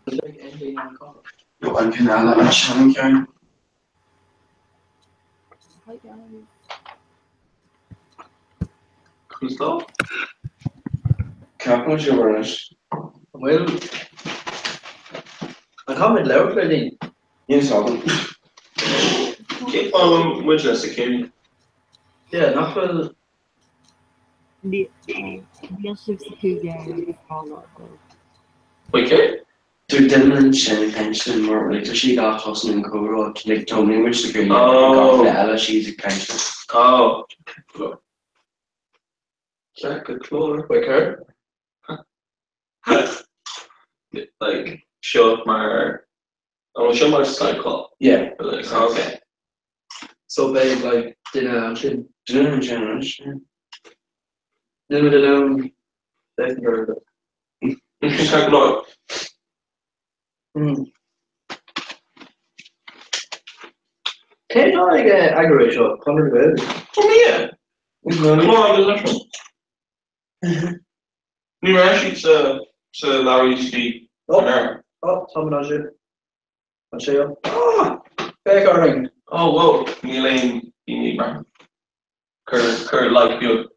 Like ending on comh. No, I'm gonna add that channel again. Hi guys. Cool stuff. Can't put you over it. Well, I comment loud, I think. Yes, I'll do. Keep on with the security. Yeah, not well. The ships to get all Okay. They're Dylan Shannon pension more like she got hustling in Comhrá like Tony which the girl Oh. got Ella she's a pension. Oh. Jack a floor. Like her? Like, show my. Oh, show my cycle. Yeah. Like, okay. So big, like, dinner and chin. Dylan and Shannon. Then with the second Check it out. Can't I get aggravate shot? 100 baby. Oh, yeah. Come on, there's that. You actually to Larry Steve. Oh, someone on you. I'll show you. Ah! Back our ring. Oh, whoa. Elaine, you need man. Kurt, like you.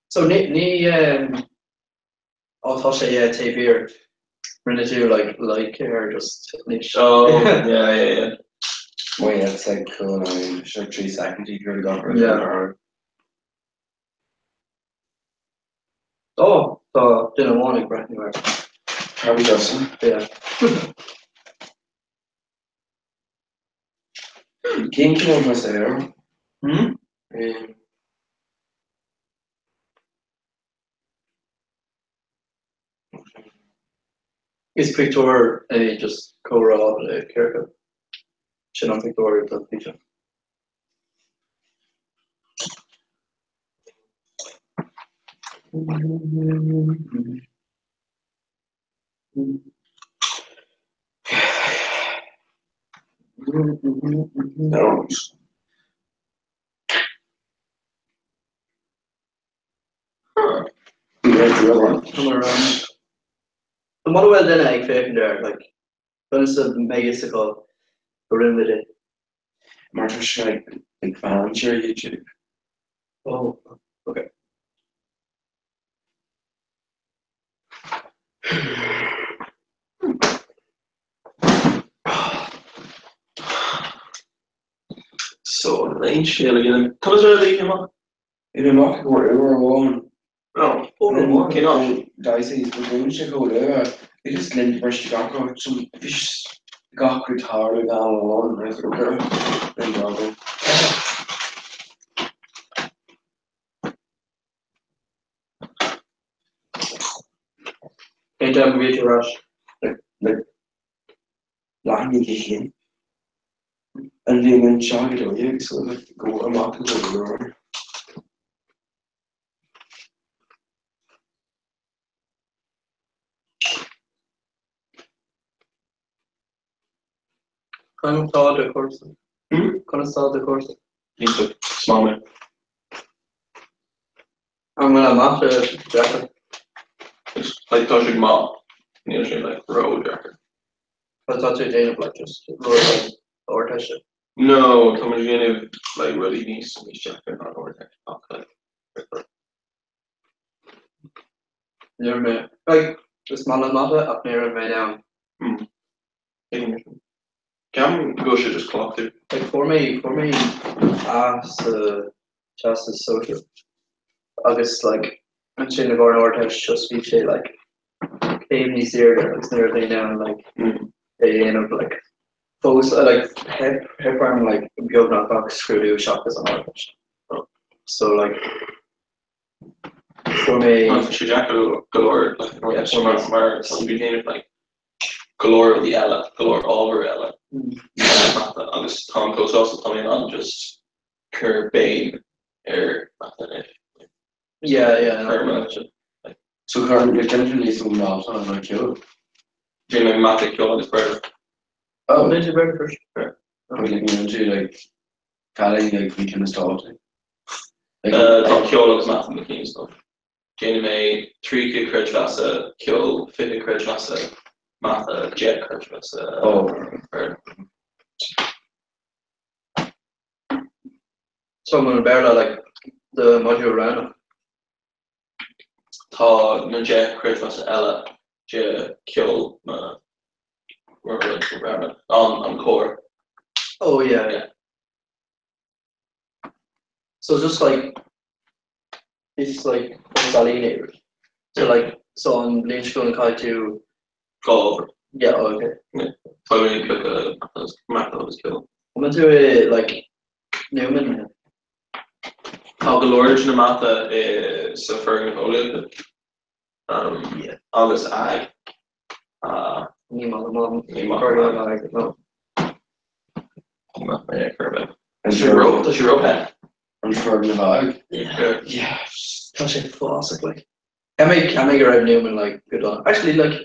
So, I'll touch a tape here. We're gonna do like here, just niche. Oh, yeah. Wait, that's like cool. I mean, sure 3 seconds you could have gone for Yeah. Oh, so didn't want it, breathnú uair. Probably doesn't. Yeah. King can almost there. Is picture just Comhrá Kirka. Should not picture the picture. No. Come around. The model well then I fair there, like when it's a megasicle we're in with it. Martha should like fans your YouTube. Oh, okay. So, Elaine Shale again. Tell us where they came up. In a mock or one. No. Okay, no. Dicey is the one to go there. They just lend brush to go some fish got good hard down one. I think then go. Anytime we get to rush. Like lying again. And then when shot it away, so like go a mock over. Kan ta the course. Kan start the course. Into small man. I'm gonna map the jacket. It's like touching mom. Usually like road jacket. I'll touch it in like just roll or touch it. No, coming in like really needs to be jacket not over there. Okay. Near me. Like the smaller map up near me down. Can go should just clock it. Like for me, as just as social. August like I'm saying the Gordon Ortex just be say like evening there, it's near thing down like they end up like folks like head farm like building up box screw do shop is on Ortex. So like for me She jacket galore like yeah, somewhere some be named like galore of the Ella, galore over Ella. I was Tom Coast also coming on just Kerr Bain or nothing. yeah. So currently generally so not on like you. Jimmy Matic killing his brother. Oh, Did you breakfast? I'm looking into like Callie like we can start. Tá ceolalas maith an cín stuff. Déanam mé 3 cruid vasa, ceol 5 cruid vasa, maith a jet cruid vasa. So I'm gonna bear that like the module around. Tá na jet cruid vasa ella, je ceol on core. Oh yeah. So just like it's like alienated. So like so on Lynch going to to Go over. yeah, okay. So when you cook a math of his kill. I'm into it like Newman. How the Lord na mata is suffering of Yeah. August ag. Me mom. Ní maith No. Does she rope head? I'm for the bag. Yeah. Yeah. Touch it classic like. I make a red Newman like good on. Actually like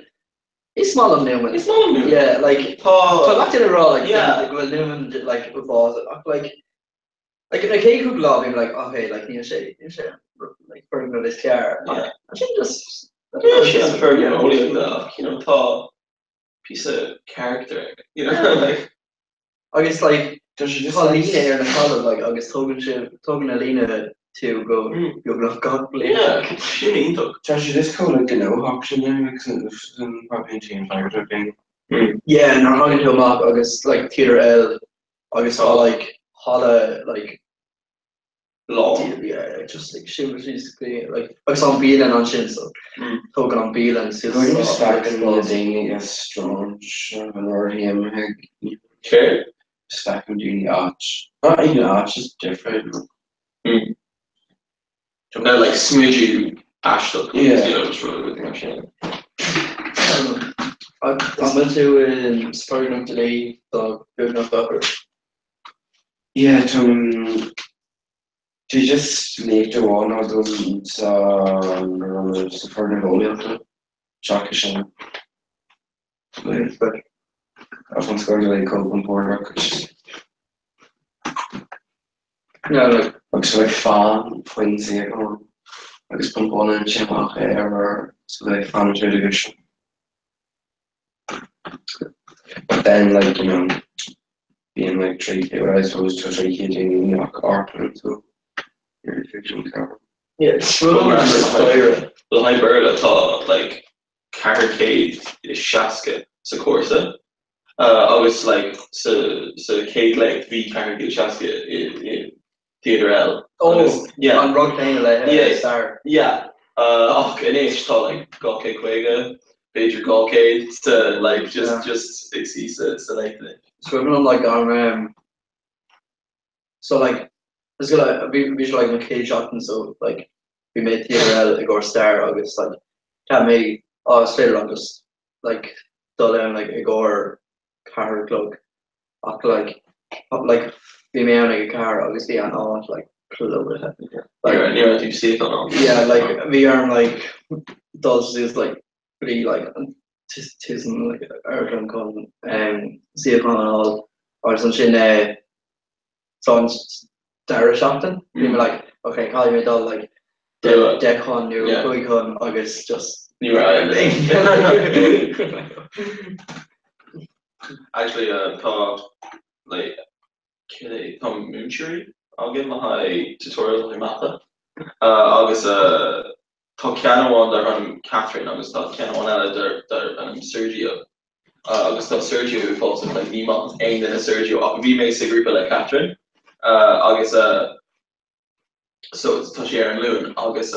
he's small on Newman. It's not new. Yeah, like so back in the raw like Yeah. well Newman did like was like in a cake cook lobby like okay like you say like for this car. Yeah. I think just Yeah, she's very only tá piece of character. Like I guess like Does she just Alina here in the college like I guess talking Alina to go you're not God yeah, she mean though. Does she just call like the no option then because it's probably team character thing. yeah and I'm talking to him up I guess like theater L I guess all like holla like Long. yeah just like she was basically like I saw Beelan on Shin so talking on Beelan so Going to stack in the thing is strong and already him Okay. stack him doing the arch. Not even arch is different. No, like smidgy ash look. Yeah. Just really with the machine. I'm into starting up today so good enough better. Yeah, to just make the one of those for the whole Shakishan. But Everyone's going to like open border because yeah like looks like fan twins here. Like it's pump on and chip off ever so like fan to the good. But then like being like 3K what I suppose to 3K doing art and so you're a fiction cover. yeah it's really The hybrid thought like carcade is shaska sa corsa. August like so cade like V carcade shaska in theater L. oh yeah. on rock lane like Yeah. star Yeah. In H thought like Gawke Quega, Major Gawke to like just it's selected. so I'm like on so like it's gonna be visual like McKay shot and so like we made theater L a gore star August like can't make straight on just like dull down like a gore car cloak like we made like a car obviously and all like Like near you see it on. yeah like we are like does is like pretty like tis like Ireland con see it on all or something so Dara Shopton we were like okay call me doll like Decon new Quigon August just You're right. Actually tá like Tom Moonchery I'll give my high tutorial in Matha. August tá ceann one there on Catherine August tá ceann one there on Sergio. August tá Sergio who falls in like Nima aimed in a Sergio we may say group like Catherine. August so it's touchy Aaron Loon. August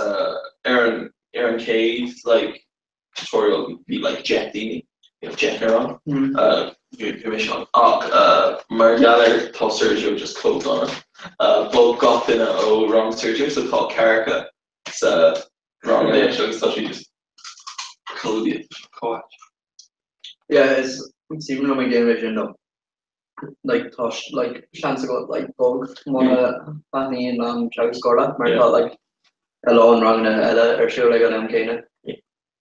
Aaron Cade like tutorial would be like Jet Dini. You have Jet Neuron. Permission Margaller tá Sergio just closed on it. Both got in a wrong Sergio so called Carica. It's wrong there so it's touchy just code it. yeah it's even on my game vision though like Tosh like chance to go like bug one Anthony and Travis Scorda Mark like alone wrong or sure like an MK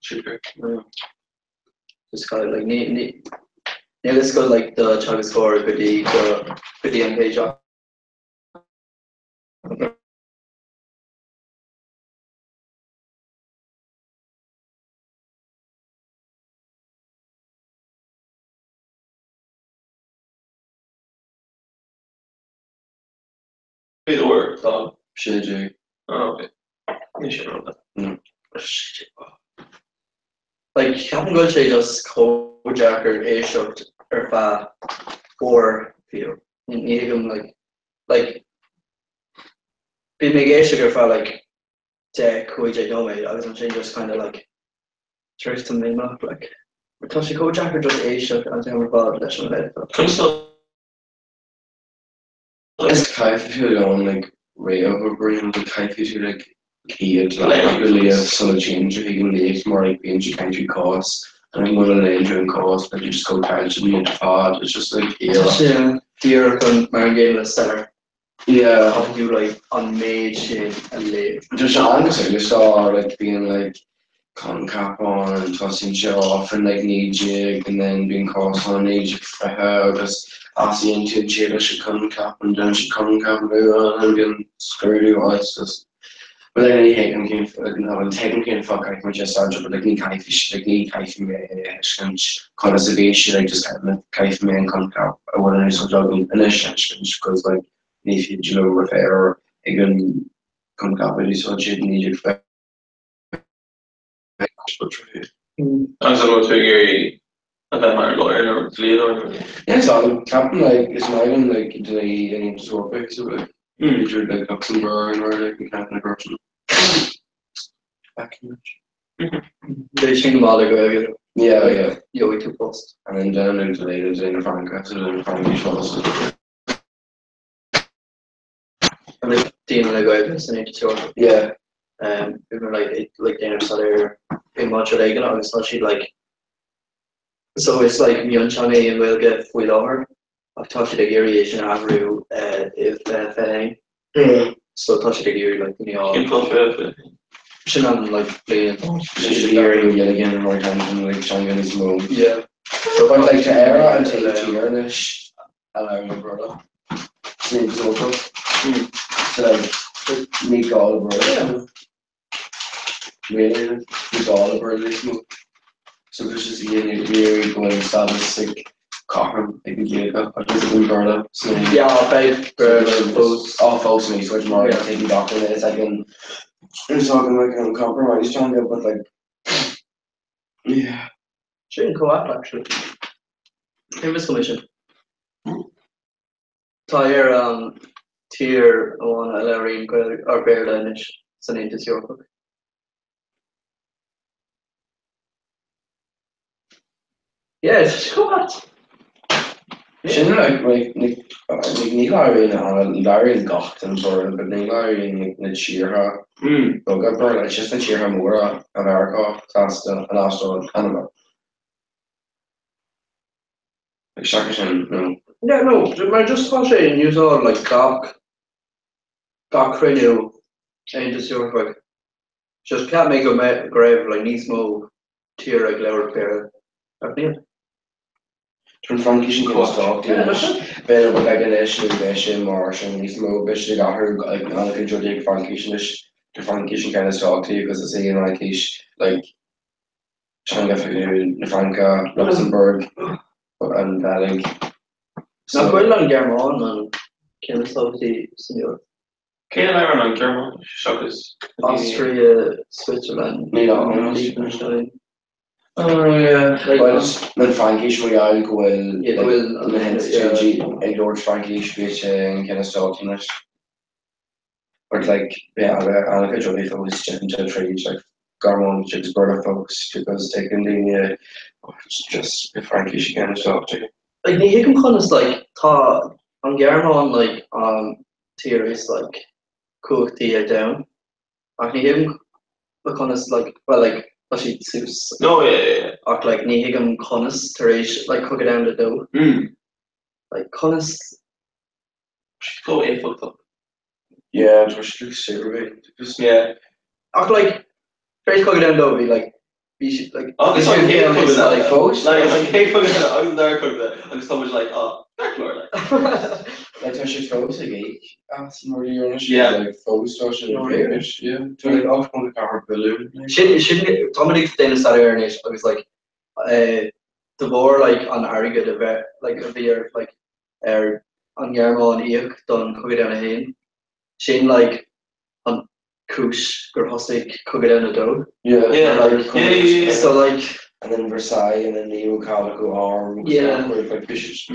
Super. just kind of like let's go like the Travis score could the MK shot Bit or dog. Shit, Oh, okay. You should know that. Like, ceapan go sé just cóideachar éisteacht ar feadh for fiú. Ní hiagam like bí mé géisteach ar feadh like cuaide nóméid agus an sin just kind of like tricht an mé like tá sé cóideachar just éisteach an teamar fád leis an leith. Can still. It's kind of feel on like way overbrain, the kind of feel like kid, like really sort of change. You can leave more like being you can't do costs, and I'm going to land during costs, but you just go casually into pod. It's just like Yeah, dear con mar game seller. yeah. How do you like on made shit and live? Just honestly, you saw like being like con cap on and tossing shit off and like knee jig and then being cost on knee jig for her just asking into jig should come cap and then she come cap and being screwed it's just but then he can no taking can fuck I can just start but like knee kind fish like knee kind of and conservation like just kind of me and come cap I wouldn't so jogging and because like if you do repair again come cap with so jig knee jig for I'm going to figure a bit more lawyer or lead or. yeah, so captain like it's not even like today any sort of so like you're like Luxembourg or like the captain person. Back in They think about it, yeah. yeah, we took post. And then down into later in the Franca, so then Franca shows. And like Dean and I go listening to short. Yeah. We were like Dana said earlier, in much of like it's not she like so it's like me and Johnny and we'll get full over. I've touched the irrigation avenue if Fenning. So touch the gear like shouldn't like playing Just hearing yet again more times and like trying to move. yeah. So but like to era and to Tierness allowing a brother. Same sort of. So like make all the brother. Really make all the brother move. So there's just really going statistic Comhrá I think yeah but there's a good brother. So Yeah, I'll pay all folks me switch more taking doctor minutes I can it's talking like I'm compromised trying to but like yeah. shouldn't go up actually. Famous commission. Tire tier on a Larry or Bear Danish. It's an into your book. Yeah, it's go out. Shouldn't like ní láiríonn an láiríonn gach an bur, but ní láiríonn na tíortha bogad bur, it's just na tíortha móra an Aircá tásta an Astral Canada. Like Shaka sin, no. Yeah, no, I just thought saying you saw like gach renew into your book. Just can't make a grave like needs more tier like lower pair. I think. Turn Frankish and Costa, better but like an issue vision Martian, he's more bish got her like not a good Frankish the Frankish kind of talk to you because it's saying like trying to figure the Franca, Luxembourg and like Not quite on German and can solve the senior. Can I run on German? Shockers. Austria, Switzerland, Liechtenstein. oh yeah, like then Frankish we all go well Yeah, well, and hence George Frankish which kind of talk in it. But like yeah, I like a jolly folks to trade like Garmon chicks border folks because taking the just the Frankish kind of talk to. Like you can kind of like ta on German like tier is like cook the down. I can even kind of like well like actually suits. No, yeah. Or like ni higam conas terage like cook it down the dough. Like conas. Go in fucked up. Yeah, it was like super big. Yeah. Or like terage cook it down dough be like be like. Oh, this one cake cooking that. Like folks. Like cake cooking that. I was there cooking that. I'm so much like dark lord like. Like I should focus again. More years. Yeah. Like focus on No, really? yeah. To like often the car balloon. Shouldn't Dominic Dennis that Irish I was like the war like on Ariga the like a beer like on Yarmo and Eok done cook it down a hen. Shane like on Kush gur hosig cook down the dough. Yeah, Yeah. So like and then Versailles, and then Neo Calico arm. Yeah. Like fishes.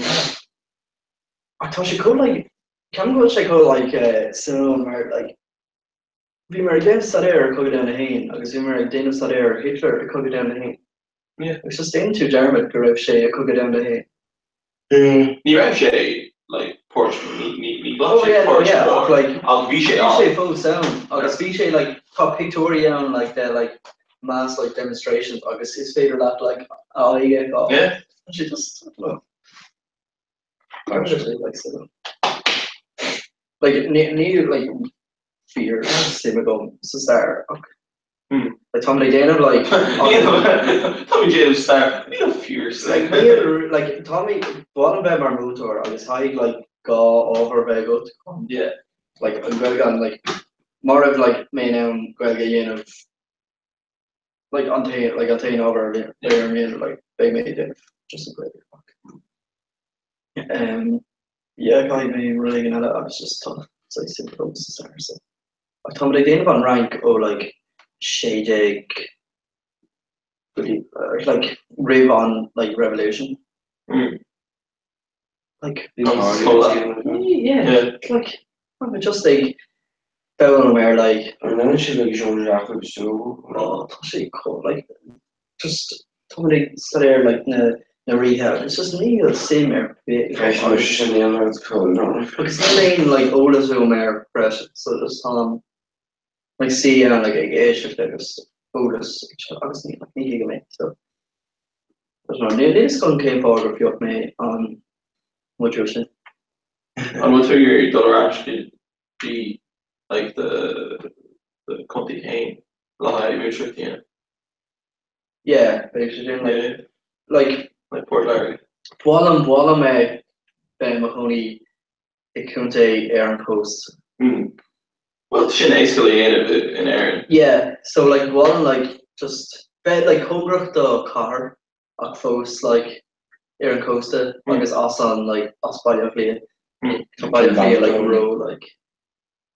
I thought she could like can go check out like cinema like vi mar den sader cook down the hain, agus vi mar den sader Hitler cook down the hain. Yeah. It's just in to Dermot go she cook down the hain. You actually like Portugal, me. Oh yeah, no, yeah, like I'll be shit Vichy full sound. Agus Vichy like top pictorial and like the like mass like demonstrations. Agus his favorite that like Yeah. She just I don't know. Actually. Like so. Like near like fear same go star. Like Tommy Dana like Tommy James star. You know, fierce. like near like Tommy one of them are motor on his high like go over very good. Yeah. Like I'm going like more of like main Greg of like untain over later me like they made it just a great fuck. Yeah, I me really gonna I was just tough. So I simple to start. So I told me the on rank or like shade egg like rave on like revolution. Like yeah, like I'm just like fell where like And then she's like chomhrá so. oh she cool like just somebody there like the rehab. It's just me the same air Fresh in the other, it's cold, don't because the main like oldest room air pressure. So just like see like a gauge if there's oldest obviously like me give me so there's no new this going to keep over if you me on what you're saying. And what your dollar actually be like the company cane lie mutual yeah. Yeah, basically like Port Larry. While Ben Mahoney it couldn't air and post. Well she escalated in Aaron. Yeah, so like one like just bed like Comhrá the car at post like Aaron Costa like it's awesome like us by the play. By the play like row like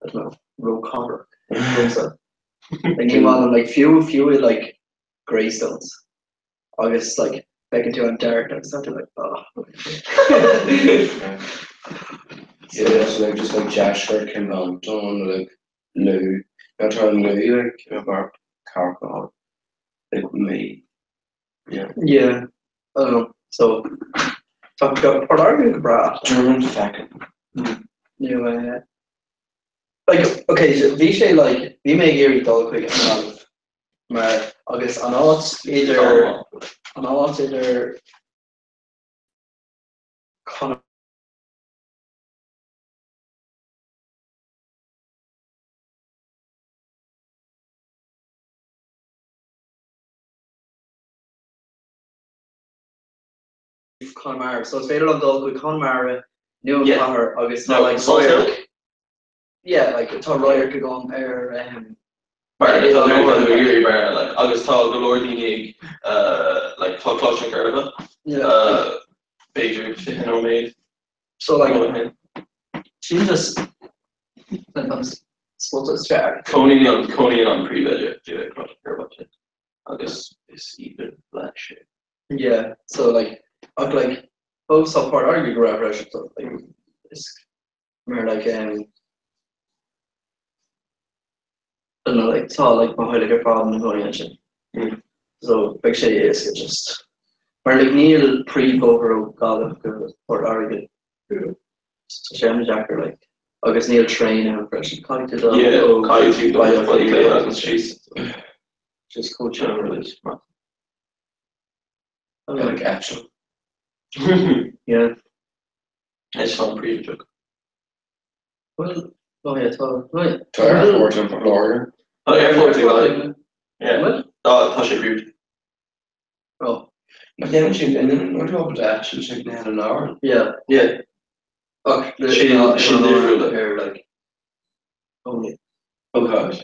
I don't know row car. Like came on like few like greystones. August like back into a dark and something like oh. Yeah, so like just like Jasher came on, like Lou, not trying Lou, like about Carcon, like me. Yeah. Yeah. I don't know. So talk about what are you about? German second. Yeah. Like okay, so Vishay like we may hear it all quick enough. Maar I guess I know it's either Conor Conmar. So it's fatal on Dol with Conmar new Conor August No, like Royer. Yeah, like Tom Royer could go on there Bar like August Tall Galore Dinig like Clutch and Carnival. Féidir no made. So like she just supposed to start. Coney on pre-veg August is even black shit. Yeah, so like I'd like both support argue grab rush so like it's more like I don't know like it's all like my like a problem in orientation. So big shit is just or like Neil pre-voter god of support argue Shem Jacker like August Neil train and fresh connected just coach release. Like action. Yeah. It's fun pre-joke. Well, oh yeah, so right. To airport and Florida. Oh, airport like yeah. What? Oh, Tasha agreed. Oh. But then she and then what about the action check they had an hour? Yeah. Yeah. Oh, She did here like only. Oh gosh.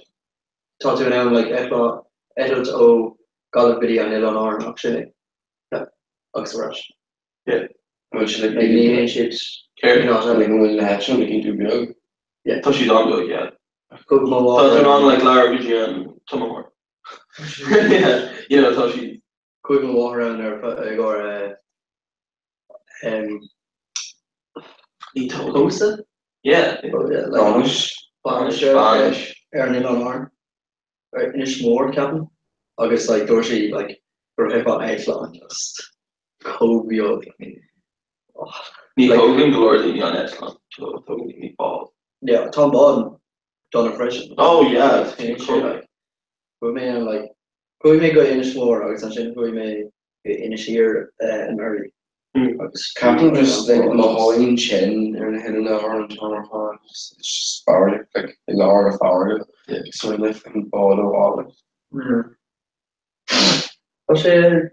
Talk to now like edit o got a video on it on our actually. Yeah. Oxford. Yeah. Well, she like Like me and shit. Care. You know, like when the action like you do blog. Yeah. Tá sí dá go, yeah. Good mo Tá an walk like Lara Vigi and Tomahawk. Yeah, you know, tá sí. good mo walk around there or Posa? Yeah. Oh yeah, like Spanish. Earning on arm. Right, in more cabin. August like Dorsey like for hip hop A-flan just Kobe. Ní Like- Hogan glory ní an Eslan. So Hogan ní ball. Yeah, Tom Bond done a fresh. Oh yeah, Like we may like we may go in more. I was saying we may in a year and early. Captain just like Mahoin Chin and hitting the horn Comhrá. It's just power like a lot of power. Yeah. So we lift and ball the wall. What's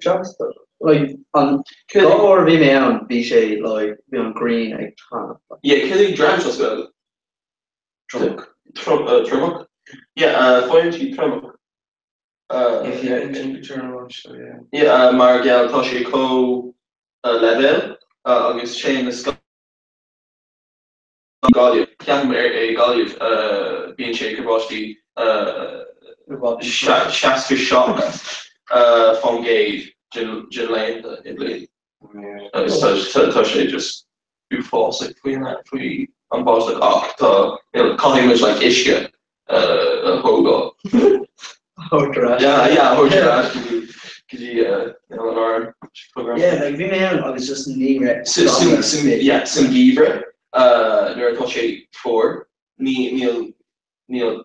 just like on go or be me on be she like be on green like Yeah, Kelly Drams as well. Trumok. Yeah, Foyenti Trumok. If you can turn on, so yeah. Yeah, Margal Toshi Co level. August Shane is Galia. Cam Galia being shaker Bosti Shaster Shock from Gage Lane Toshi just do false like we on boss like call him was like Ishka Hogo. Yeah, Hogo. Could you Eleanor program? Yeah, like man, I was just near some Givra near Toshi 4 Neil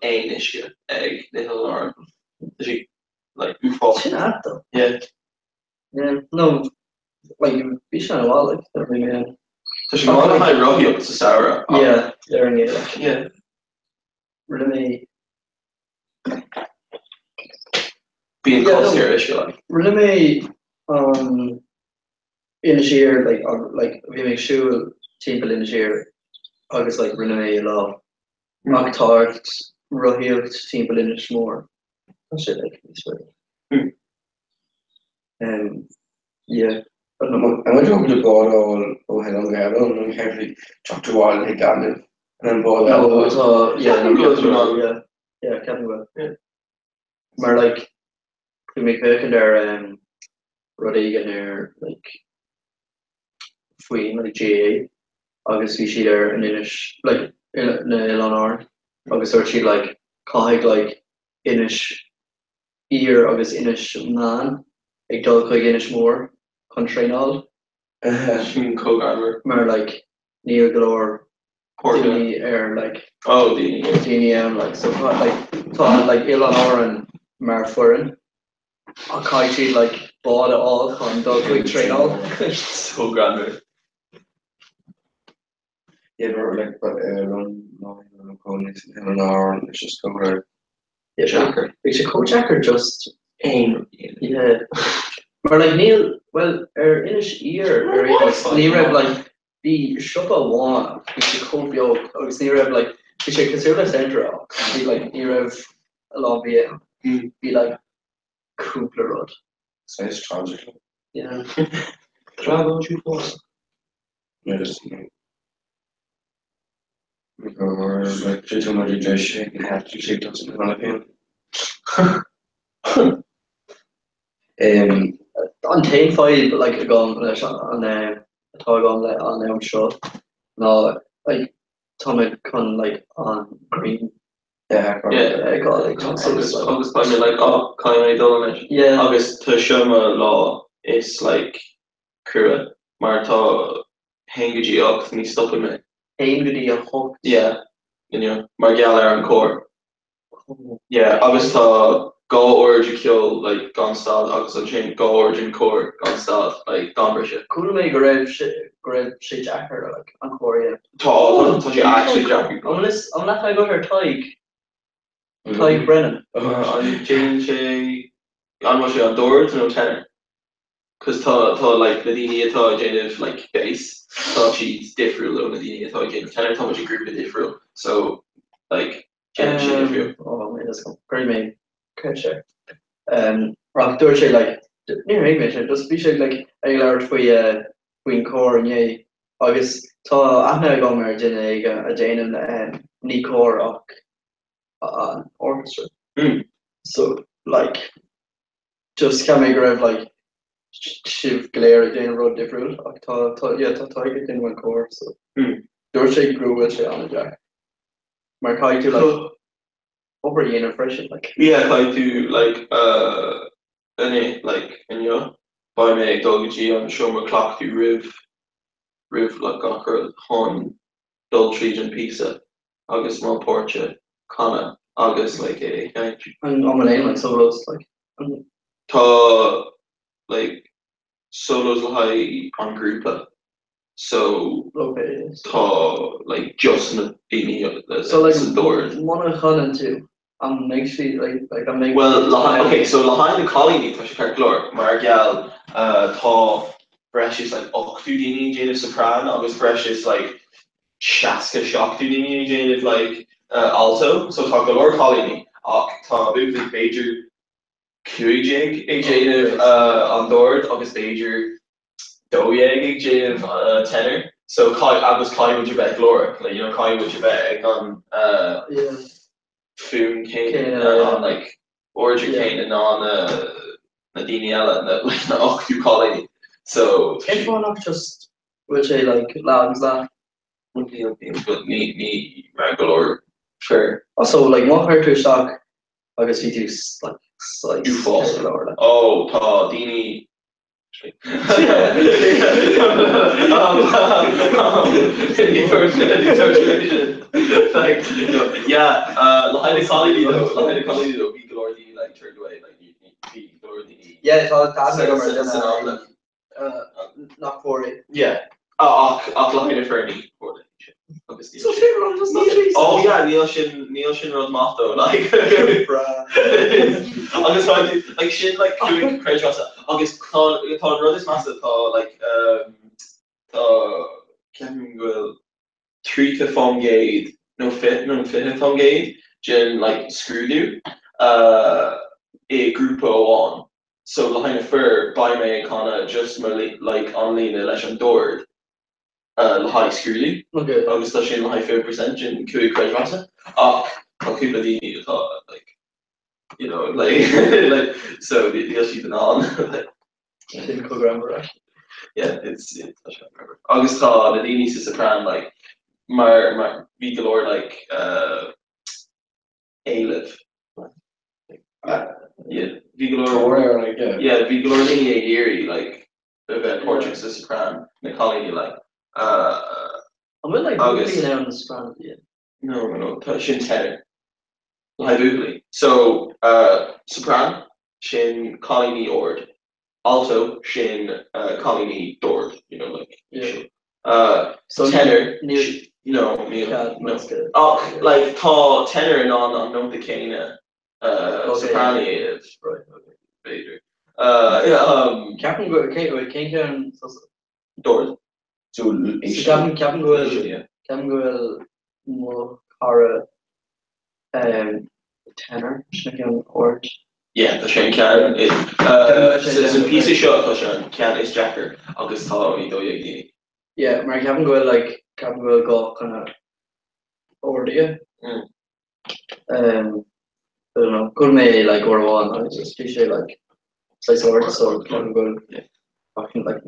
Ain Ishka egg little arm. She like you fall. Yeah. Yeah, no, like you be shining a lot like every man. So she wanted high rocky up to Sarah. Yeah, they're in it. Yeah. Really, Being close here, is like. really, in the year like we make sure team in the year, August like really love. Rock tart, rocky team in the more. That's it like this way. Yeah. I don't know. I went over the ball all head on Gavin and heavily chopped the wall and hit down and then ball out. No, it's yeah, Kevin goes wrong. Yeah, Kevin will. Yeah. Maar like we make work in there Roddy in there like Fween like GA obviously she there in Inish like in Eleanor obviously she like Caig like Inish ear obviously Inish man like dog like Inish more country and all She mean co-garmer. maar like Neil Galore Portland. Dini like Oh, the Dini like so like Eleanor and Mar Furin I can't see like bought it all on dog quick train all so grand. Yeah, but like run going an hour and it's just go there. yeah Jacker. it's a coach or just Aim. yeah but like Neil well in his ear Neil like the shopper one which is cool bio was Neil like which I consider the center of be like Neil a lot be like Cooper Road So it's tragic. yeah Travel you for. Medicine. Because like too much just shaking half to shake doesn't want to on Tame 5 like a gun on a tag on the show no like Tommy con like on green yeah, I got like August by me like Conway Dolomit. yeah August to Shoma law is like Kura. Marta Hengaji up and he's stopping me. Angry a hook Yeah. You know, Margalar and Core. Yeah, August go origin kill like Gonstad, August on chain go origin core Gonstad like Dombership. cool make grab shit jacker like on Korea Touch you actually Jackie. unless I go her Tyke Brennan On change on what on door to no tenor. Cause like Nadine Jane like base. She's different little Nadine Jane tenor how much you group of different. So like Jane oh man that's very main catcher rock Dorche like near English just be like I learned for Queen Core and yay agus tá aithne go mar duine ag a déanaan ní córaach an orchestra. So like just can make raibh like sibh léir ag déanaan rud difriúil ach tá taigh in one cór so dúir sé grúil sé an Jack. Mar caiid tú like over dhéanamh freisin like. Yeah, I do like in you by me doggy on show my clock to riv like gachar hon dultreed and pizza August small portrait Connor August like a And on my name like solos like ta like solos high on group so okay ta like just in the so like doors one of Holland too make sure like I'm making well okay so behind the colony glor Margal tá precious like octudini Jada soprano August precious like Shaska shockudini Jada like alto so tá galore colony tá big major Cuijig Jada on board August major Doyeg Jada tenor so I was calling with your back Laura like you know calling with your back on yeah Foon Kane on like Origin Kane and on Nadiniella and that like you calling so if one of just which I like lads that would be but me regular sure also like what hurt to shock I guess he do like you false or like oh ta Dini like yeah the colony though be glory like turned away like you be glory yeah it's all that not for it yeah I'll line it for me for it so oh yeah Neil Shin Rod Motto like August like Shin like doing crazy August called Rodis Master like Kevin will treat the phone gate no fit phone gate Jen like screw do a group one so behind a fur by me kinda just like only the election door high screw okay August Shin high 5% in Kui crash massa people like you know like like so the sheep and on like yeah it's August the Dini is soprano like my Vigilor like A-live yeah Vigilor like yeah Vigilor Dini a Geary like Portuguese soprano the colony like I'm with like August now in the soprano yeah no Shin tenor high boobly so soprano Shin colony ord alto Shin colony door you know like yeah so tenor no oh like tall tenor and on no the Kana soprano right okay féidir Captain go King door so Captain go more Cara tenor or yeah the Shin can it's a piece of shot can is Jacker August tall do yeah mar Captain go kind of over you I don't know could me like or one just appreciate like so Captain go fucking like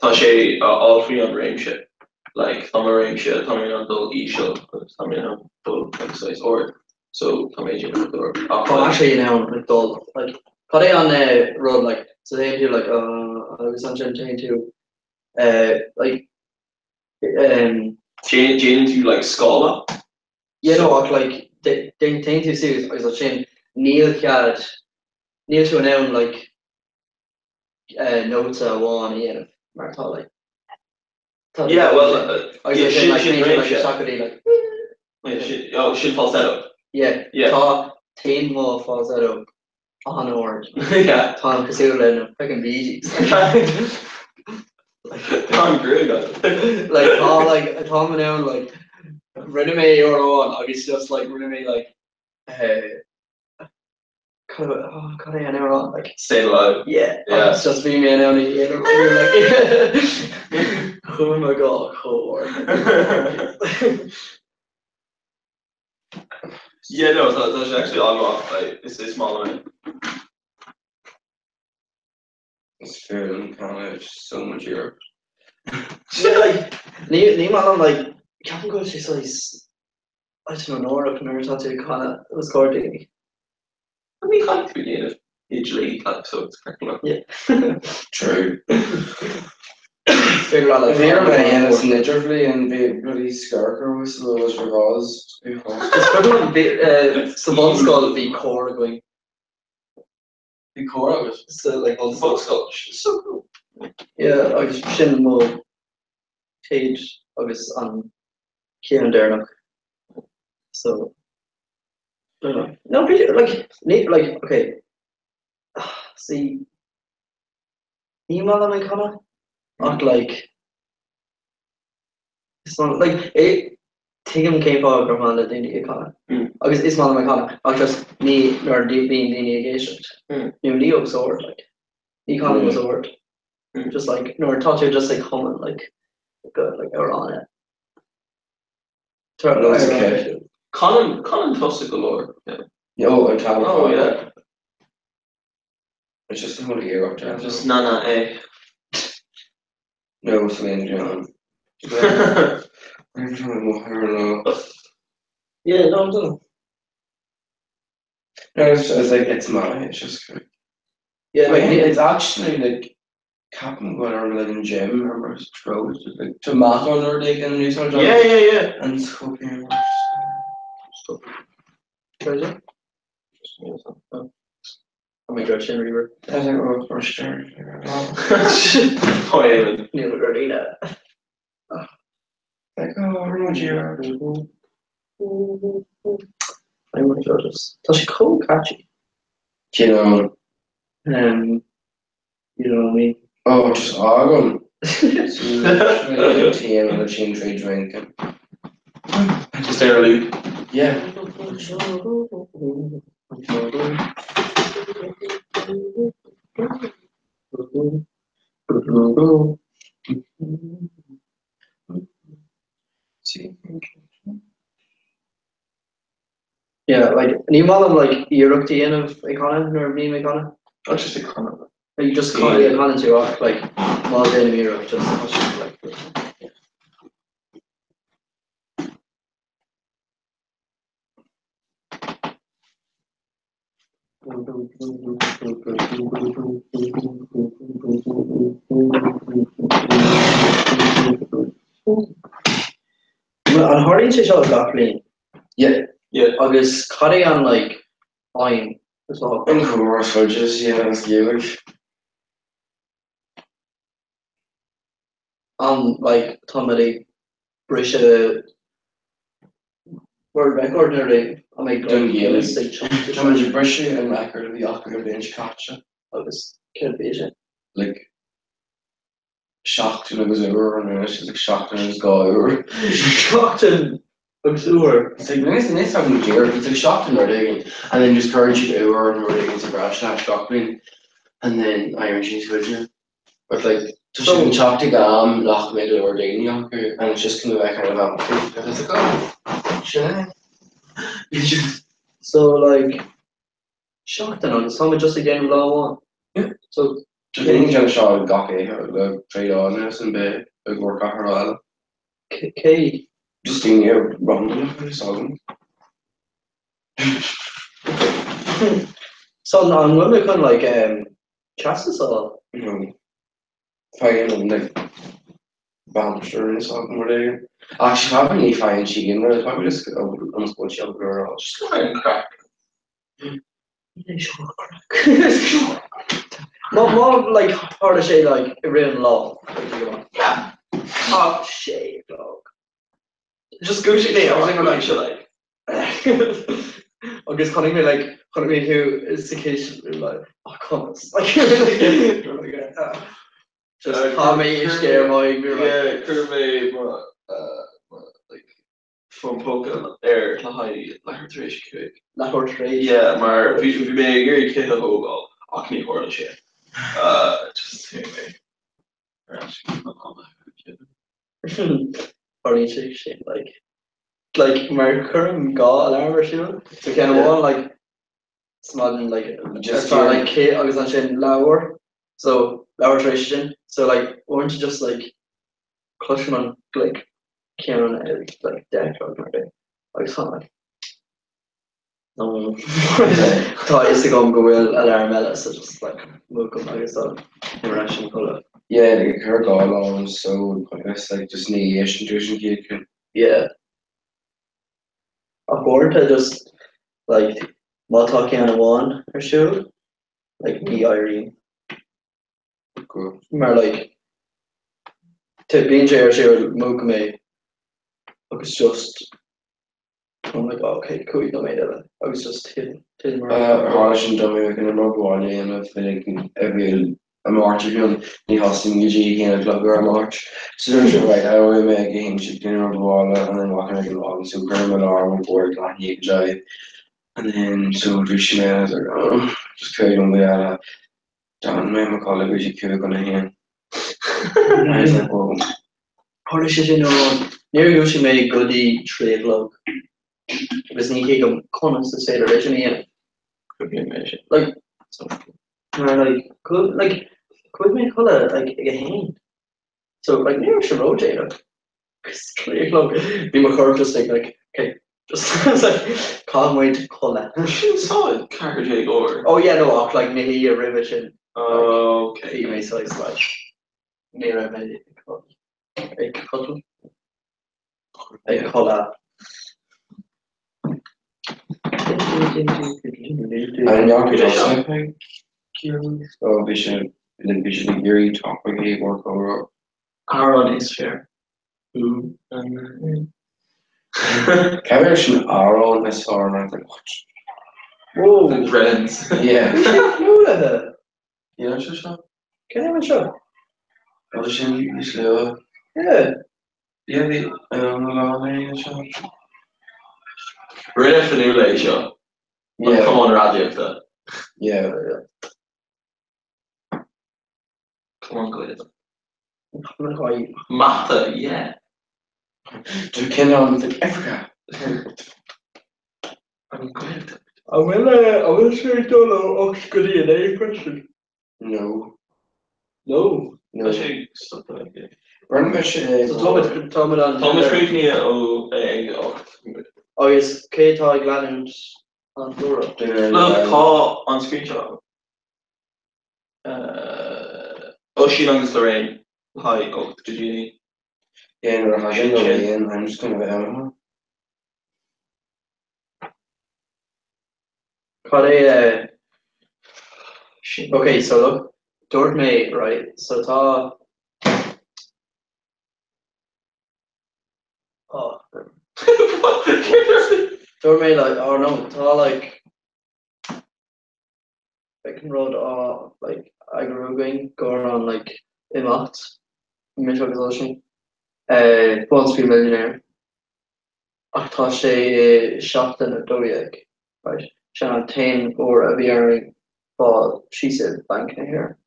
tá sé all three on range shit like thumb range shit thumb on dull e shot thumb on dull exercise or so thumb agent door actually like dull like put it on the road like so they do like I was on chain too like Jane to like Scala you know what like they tend to serious I was chain Neil to an noun like notes one yeah like yeah well I was Shin falsetto yeah ta teen more falsetto on or yeah Tom Casula and fucking BGs I'm great like Tom and now like Rename or on I was just like Rename like God I never on like stay alive yeah it's just being man only like Oh my god, core. Yeah, no, that's actually all wrong. Like, it's a small amount. It's fair and kind of so much Europe. Yeah, like, ní man like, ceapan go sí sais, I don't know, North and North to kind of, it was Cordy. I mean, kind of be native. Italy, like, so it's kind of Yeah. True. Figure out like, If you're playing it's literally and be bloody scarker whistle as regards. it's probably Savon's got to be core going. The core of it. So like, the folk sculpture. It's so cool. yeah, I was sin mo page, I was on Kieran Dernock. So, I don't know. No, really, like, okay. See, email them and kind of, not like, it's not like, Tigam came for domhanda dini kind of. Agus is man my kind of, just me nor being dini engagement. You Leo was over like, the economy was over. Just like, nor thought you just like coming like, good, like, we're on it. That's okay. Colin Tussick galore. Yeah. Yo, I can't. Oh yeah. It's just a whole year up there. Just nana eh. No, Celine John. I don't know. Yeah, no, I don't know. No, it's like, it's mine, it's just like, Yeah, wait, like, it's actually like, Captain going around like in gym, remember, it's throws, it's like tomato or they can use our Yeah. and scorpion. Treasure? Oh my god, Shin Reaver. That's like, oh, for sure. Oh yeah. Neil Gardena. Like, oh, how much you are? I want to just. That's she cool, catchy. You know, You know what I mean? oh, just argon. Tea and a chain trade drinking. Just there, Luke. Yeah. See. Yeah, like, you man like, you're up to the end of Icona, or name Icona? Not just a comment. You just call it Icona to rock, like, while the end of Europe, just like. An háiríonn sé seo gaflín. Yeah. Agus cadé an like fine as well. And course, so just, yeah, it's Gaelic. Like Tommy Brisha word record nearly I make Done Gaelic. say chunky How much brush it and record of the Oscar of the inch catcher? agus can't be it. Like, shocked and it was over, and then it's just like shocked and it's got over. Shocked and obscure. It's like, nice having a year, it's like shocked and digging, and then just courage you over and we're digging to brush that shockling, and then iron cheese with you. But like, just so, chopped to gum, lock middle or digging yonker, and it's just coming back kind of up. And it's like, oh, shit. So like shocked and on some just again low one. Yeah. So just think you shot Gaki or the trade on this and be a work out her all. K Just being here random for the song. So now I'm gonna kind of like chassis all. You know, fine and like banter and something where they actually probably need fine chicken, but it's probably just almost go chill or I'll just try and crack. More like hard to say like real low. Yeah. Oh shit, dog. Just go shit I was thinking like shit like. I'm just calling me who is the case like oh come like just call me scare my yeah curve like from poker there to high lahortration quick lahortration yeah maar vi ben gary kid hobo acne horror shit just anyway Probably shit like my current got alarm or so kind of one like small like Just like Kate I was on saying lower so lower tradition so like weren't you just like clutching on like came on like deck or something I was kind of like no thought I used to go and go with alarm Ella so just like welcome I guess that interaction colour yeah, like her got on, so I guess like just ní intuition kid can. yeah I'm bored to just like not talking on one or two like me Irene Cool. maar like to being chair she move me I was just I'm like oh, okay cool you know made it I was just hitting Harsh and dummy we can remember one and I feel like every a march again ní hosting you G and a club or a march so there's right how we make a game she can remember all and then walking like a long so grandma arm board like you enjoy and then so do she was like oh just carry on with that John my colleague was you gonna hand I was like well how does she know near you she made goody trade log was ní hé go conas to say the originally could be amazing like so like could make colour like a hand so like near she rotate it it's 3 o'clock be my car just like okay just it's like can't wait to colour She saw it, Carter J. Gore. oh yeah no walk like maybe a revision Okay. you may size like near a maybe a colour and y'all could also like oh vision and then visually Gary talk like hey work over Aaron is fair Cavitation Aaron is hard and I think what whoa The friends. yeah you know so can I have a shot audition usually yeah yeah the so Rinne for new late show. yeah Come on radio after. yeah Come on, go ahead. I'm Martha, yeah. to Canada with Africa I'm good. I will say Dolo Oxgoody and a question. no No. Actually, something like that. Run much So Thomas on Thomas Creekney, oh yes, Kate Toy Gladden on Flora. Look, Paul on screenshot. Oh, she longs Lorraine. Hi, did you need? yeah no and I'm just gonna be Kade okay, so look, Dort May, right? So ta oh Dort May like oh no, ta like Becken Road like Agroging going on like Imacht Mitchell Phones be millionaire. Tá sé seachtain a dóíag, right? Se an 10 or a bhíaring fá síosa bank na here.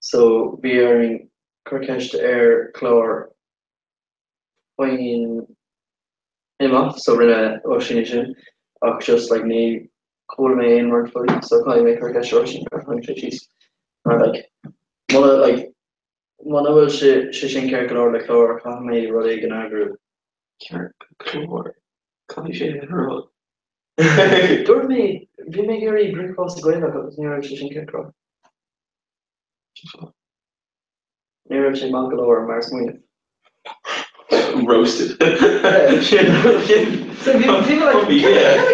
So bhíaring chuceist chlár faoin imach, so rinne sin sin, ach just like ní cool mé aon mar fully, so can make chuceist sin ar chuin sé síos. Like, mana bhfuil sé sin ceir go leor le chlár cha mé rud ag an agrú. Chlor. Can you share her? Dúir mé bhí mé gurí bricás goile agus ní raibh sé sin ceirrá. Ní raibh sé man go leor mar smuoine. Roasted. So people like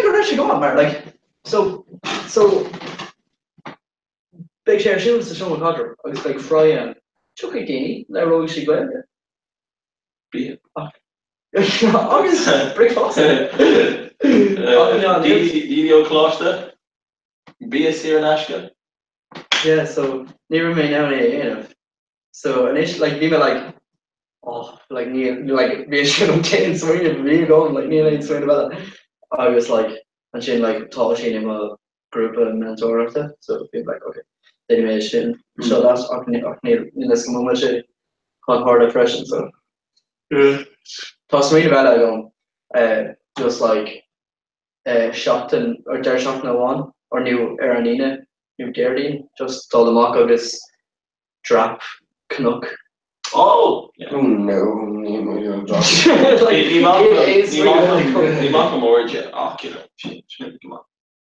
go raibh sé go mar like so big share shields to show Codger agus like Fryan chuck a daoine le roigh sé goile. Bí. Agus bricás. Dídio Closta. Bí a Sir Nashka. Yeah, so near me now so initially like even like oh like near like me should 10 swinging me going like near like swinging about it. I was like and she like tall she in a group of mentor after so people like okay animation so that's in this moment she quite hard depression so Tá mí bheile gom just like seachtain or deir seach na bháin or new ar an ine new Gerdine just dul amach agus drap Canuck. Oh, yeah. Oh no, no, drop.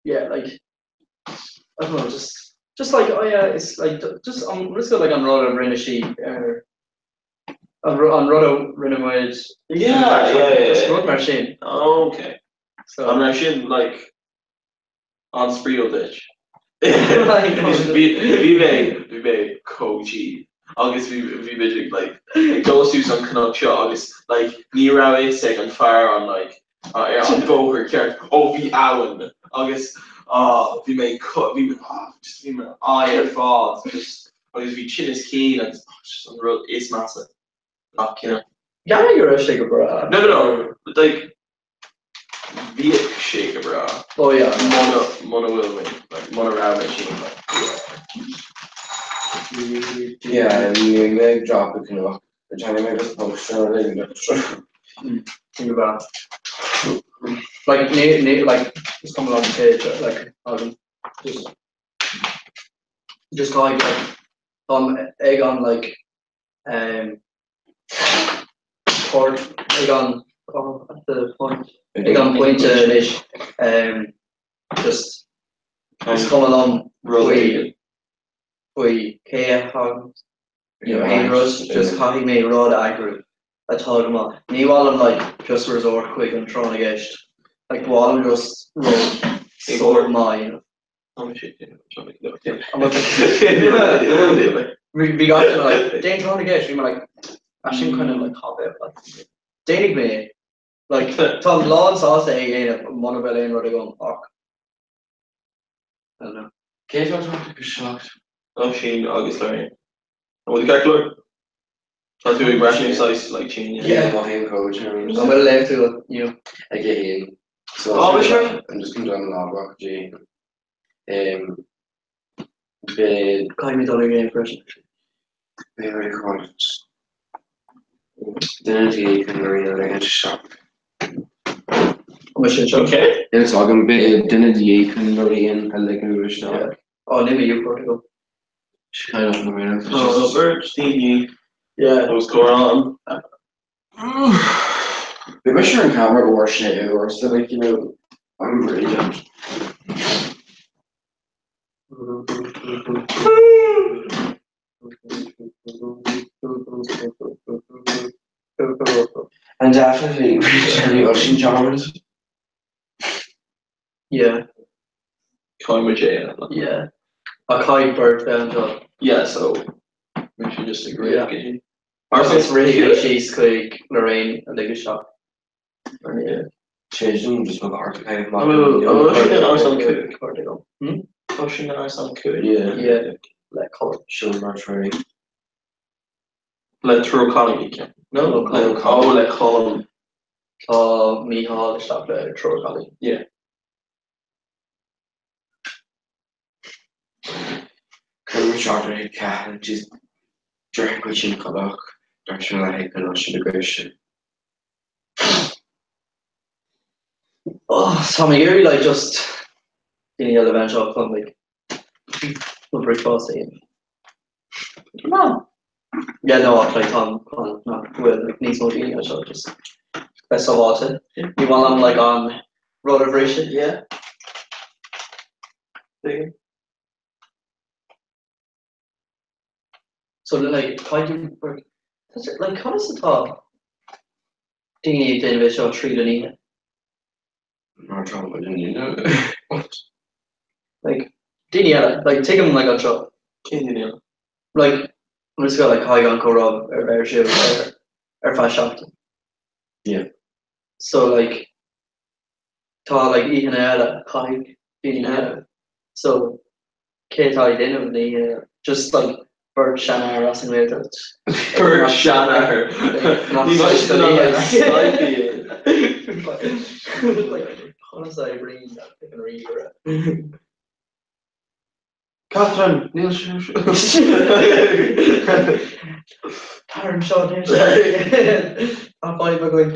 Yeah, like I don't know, just like oh yeah, it's like just let's go like on road of Rinneshi or on road of Rinnewood. Just road machine. Oh, okay. So I'm actually like on sprioc ditch. We made coachy. August we big like it goes through some Canuck shot August like near away second fire on like on go her character we Alan August we made cut we just yeah fall just August we chin his key like just on the road it's massive. You know. yeah, you're a shaker, bro. No, like vehicle shaker, bro. Oh yeah, Mono wheel like mono round machine, like Yeah, you may drop it, you know. We're trying to make a poster or anything. think about like like just come along the page like just like egg on like or egg on at the point egg on point ish just come along we care how you know ein rud just copy me rod agri I told him ní bhfuil like just resort quick and trying to get like bhfuil just roll sort my you know oh shit yeah we got to like Dane trying to get we were like actually kind of like hop out like Dane me like Tom Lawn saw say one of it where they go fuck I don't know Kate was not shocked. oh Shane August Larry what the guy Lord trying to do rational size like Shane Yeah, my hand coach. I'm gonna leave to you Again. So Oh, which one? I'm just going to do a log G. kind of done again first Very hard. Then you can marina like a shop. machine shop okay It's talking bit then you can marina like a shop. oh name you Portugal I don't know. oh bird Stevie yeah what's going on Maybe sure in camera or shit or so like you know I'm really done. And definitely returning ocean genres. yeah Comhrá yeah a kite bird down to yeah so we should just agree Yeah. okay it's really good cheese cake Lorraine and they get shot yeah Changing just with art kind of Portugal Ocean or some cool yeah like color Show archery. let through column no let column me hall shop throw color Can we charter a cat and just drink which in color? Direction like an ocean aggression. oh Tommy Gary like just any other bench off from like very fast no yeah no I play Tom not with like needs more game so just best of all you want them like on road vibration yeah so then like kind of like how does the top do you need to individual treat and Not trouble, didn't you know? like Daniela, like take him like on shot. Like I'm just got like high gun rob or bear shield or fast shot. Yeah. So like tá like Ethan Ella, high Ethan so Kate I didn't the just like Bert Shanna Rossing later. Bert Shanna Not nice to like honestly I bring that fucking reader. Catherine, Neil Karen shot him. I'm fine by going.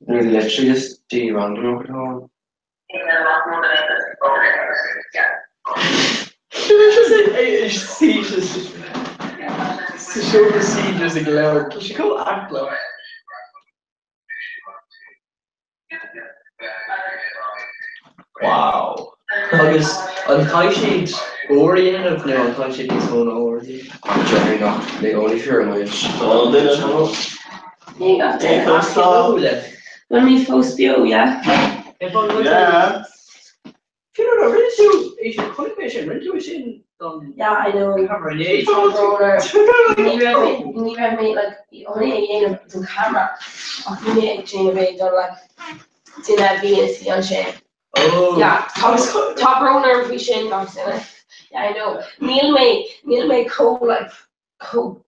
They're literally just random over the hall. Sieges. To show the sieges in Glower. Does she call act like? Wow. Agus an caiisiad óíanamh nó an caiisiad is mó óirí. I'm generally not. They only fear much. Well, they don't know. You got Take that. those stuff. Let me post you, yeah. Yeah. Fí a rinú é chuir sin rinú sin don Yeah, I know. camera é. You need to make like only a to camera. I need to make done like in that VNC on shame. Oh. Yeah, top runner we shame got in it. Yeah, I know. Neil may co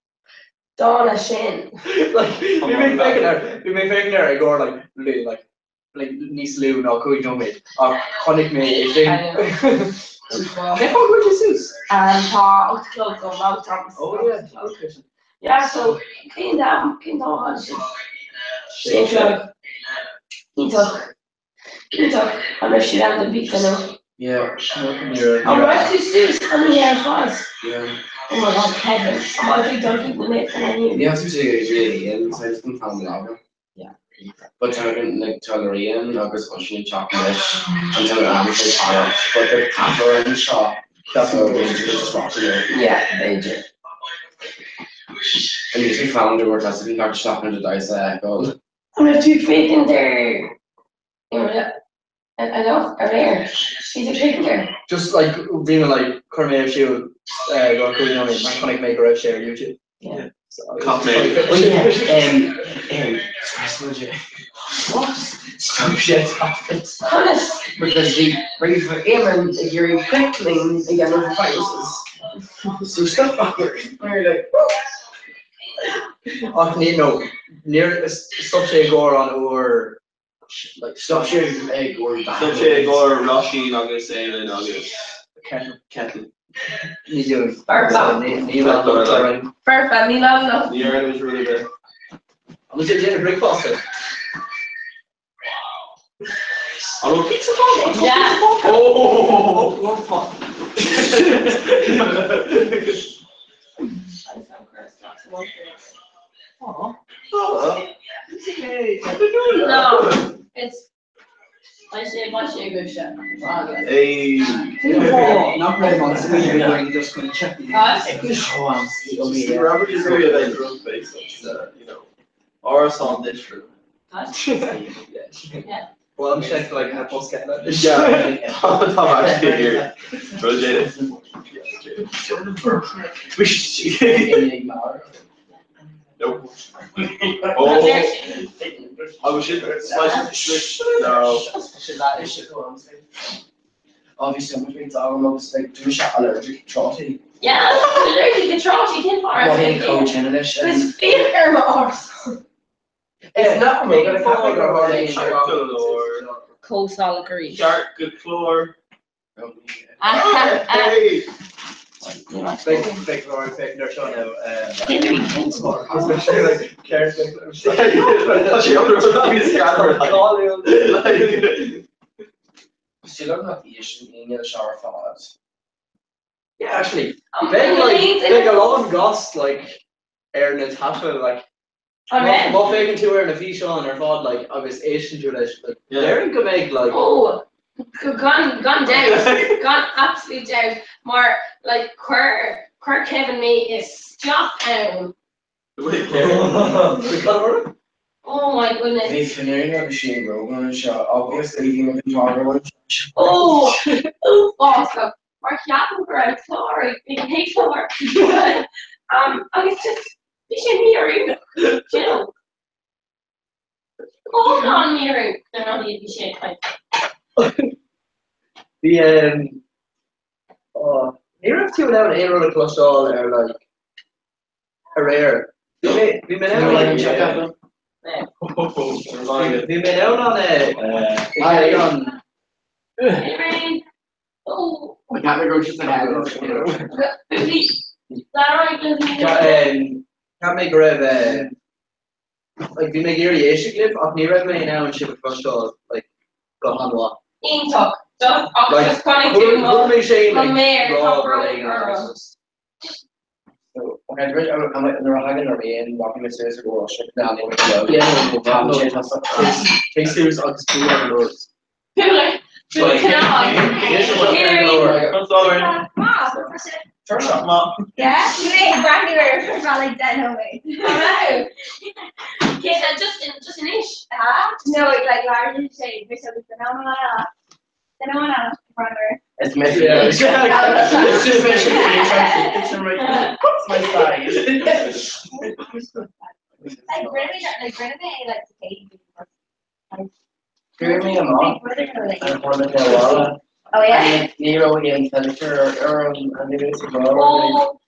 Donna Shin. Like we may fake there I go like níos lú ná chuig nó méid ach chonig mé é sin. Neá go Jesus. Tá club go loud Thomas. Oh yeah, okay. Yeah, so clean down on shit. He took I'm actually down the beat now. Yeah. I'm actually serious on the air fast. Yeah. Oh my god, Kevin. I think don't people make fun of you. You have to say it's really ill, so I just didn't find it out. Yeah. But turn like Tolerian, August Ocean chocolate, until I'm tired. But the pepper in the shop, so we just walk in. Yeah, they do. And you see found the word that's in fact shopping to dice gold. I'm gonna do fake in there. I know, are there? She's a fake in there. Just like being like Cormier Shield, go cool on it, iconic maker out share YouTube. Yeah. Comh. Oh yeah, What? some shit happens. Honest. Because the brief for Eamon, if you're quickly again over viruses. So stuff backward. And you're like, No, near stop say go on or like stop sharing egg or back. So she go Roshi August and August. kettle. Ní doing. Perfect. Perfect, me love. The urn was really good. I'm just getting a breakfast. Oh, pizza dog. Yeah. Oh, fuck. Oh, it's okay. No, it's I say good shit. Hey. Not very much. We're just going to check the Robert is really like growth based, you know, or on this room. Yeah. Well, I'm checking like a post get that. Yeah. Tom actually here. Roger. We should see. Nope. Oh. I was in no. Obviously, I'm between talking about like do shot allergic trotty. Yeah, allergic to trotty tin bar. What coach in this? It's fear remorse. It's not me. Gonna Forward or Coastal agree. Shark, good floor. Hey. Big Lord, big nurse on now. Hillary Clinton. Especially like Karen's big. Still I'm not the issue in the shower falls. Yeah, actually, big a lot of goss like Aaron and Tasha like. What bacon to wear in a fish on or fod like I was Asian to like. They're in Quebec like. Oh, gone down, gone absolutely down. More like queer Kevin May is just Oh my goodness. They finished on the Shane Rogan shot. Obviously, even the John one. Oh, awesome. Mark Yappen for a sorry, big hey floor. I was just fishing hearing. Chill. Hold on, hearing. They're not even shit. The you're up to now an air cholesterol or like a rare. We been out like We made out on Anyway, oh, We can't go to the head. please. That right? Can't make grab like we make irrigation clip of near red lane now and shit with front door like got on what. Intalk. Just Like connect who to may say my like mayor, raw Comhrá, like or- So, okay, I'm like, they're hanging around me and walking my stairs to go wash it down. Take serious on school and doors. People like, Like, Turn up. Yeah, you make brandy where it's probably dead away. alright. Okay, so just an ish. No, it's like largely say, this is the phenomenon. Brother. It's messy. Yeah. It's just messy. It's my size. Like Renee, like to take Give me a mop. And one of the wall. Oh yeah. And Nero in center or and maybe it's a Oh,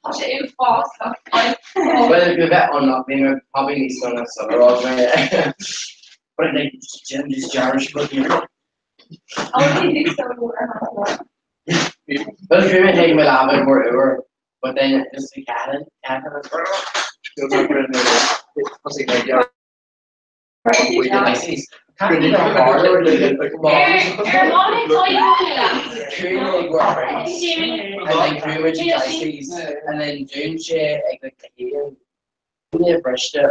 push it in fast. well, if you bet on not being a probably needs to have some or but like this jar should be. I want to do some more. Well, if you're taking my lab and wherever, but then just the cannon. Can't be harder like You're not cream like what and then cream with ices and then June shit like the heel. Yeah, brushed it.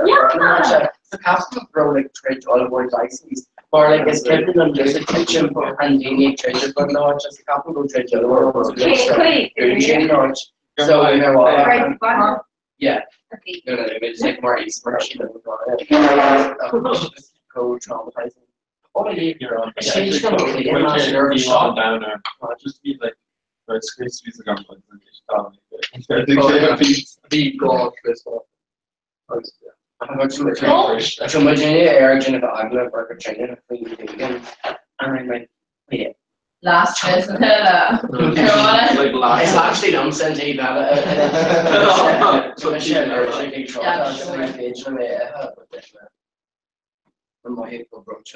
The castle grow like treasure all over ices. Or like it's kept in the kitchen and you need treasure but no just a couple go treasure all over. So you know what? Yeah. No, it's like more expression than go traumatizing. What are you on? Just be like, it's crazy to come Deep golf as well. How much Eric I'm gonna work with training and I'm like, yeah. Last person. It's actually dumb since he got it. So I share a big shot. I'm my head for broach.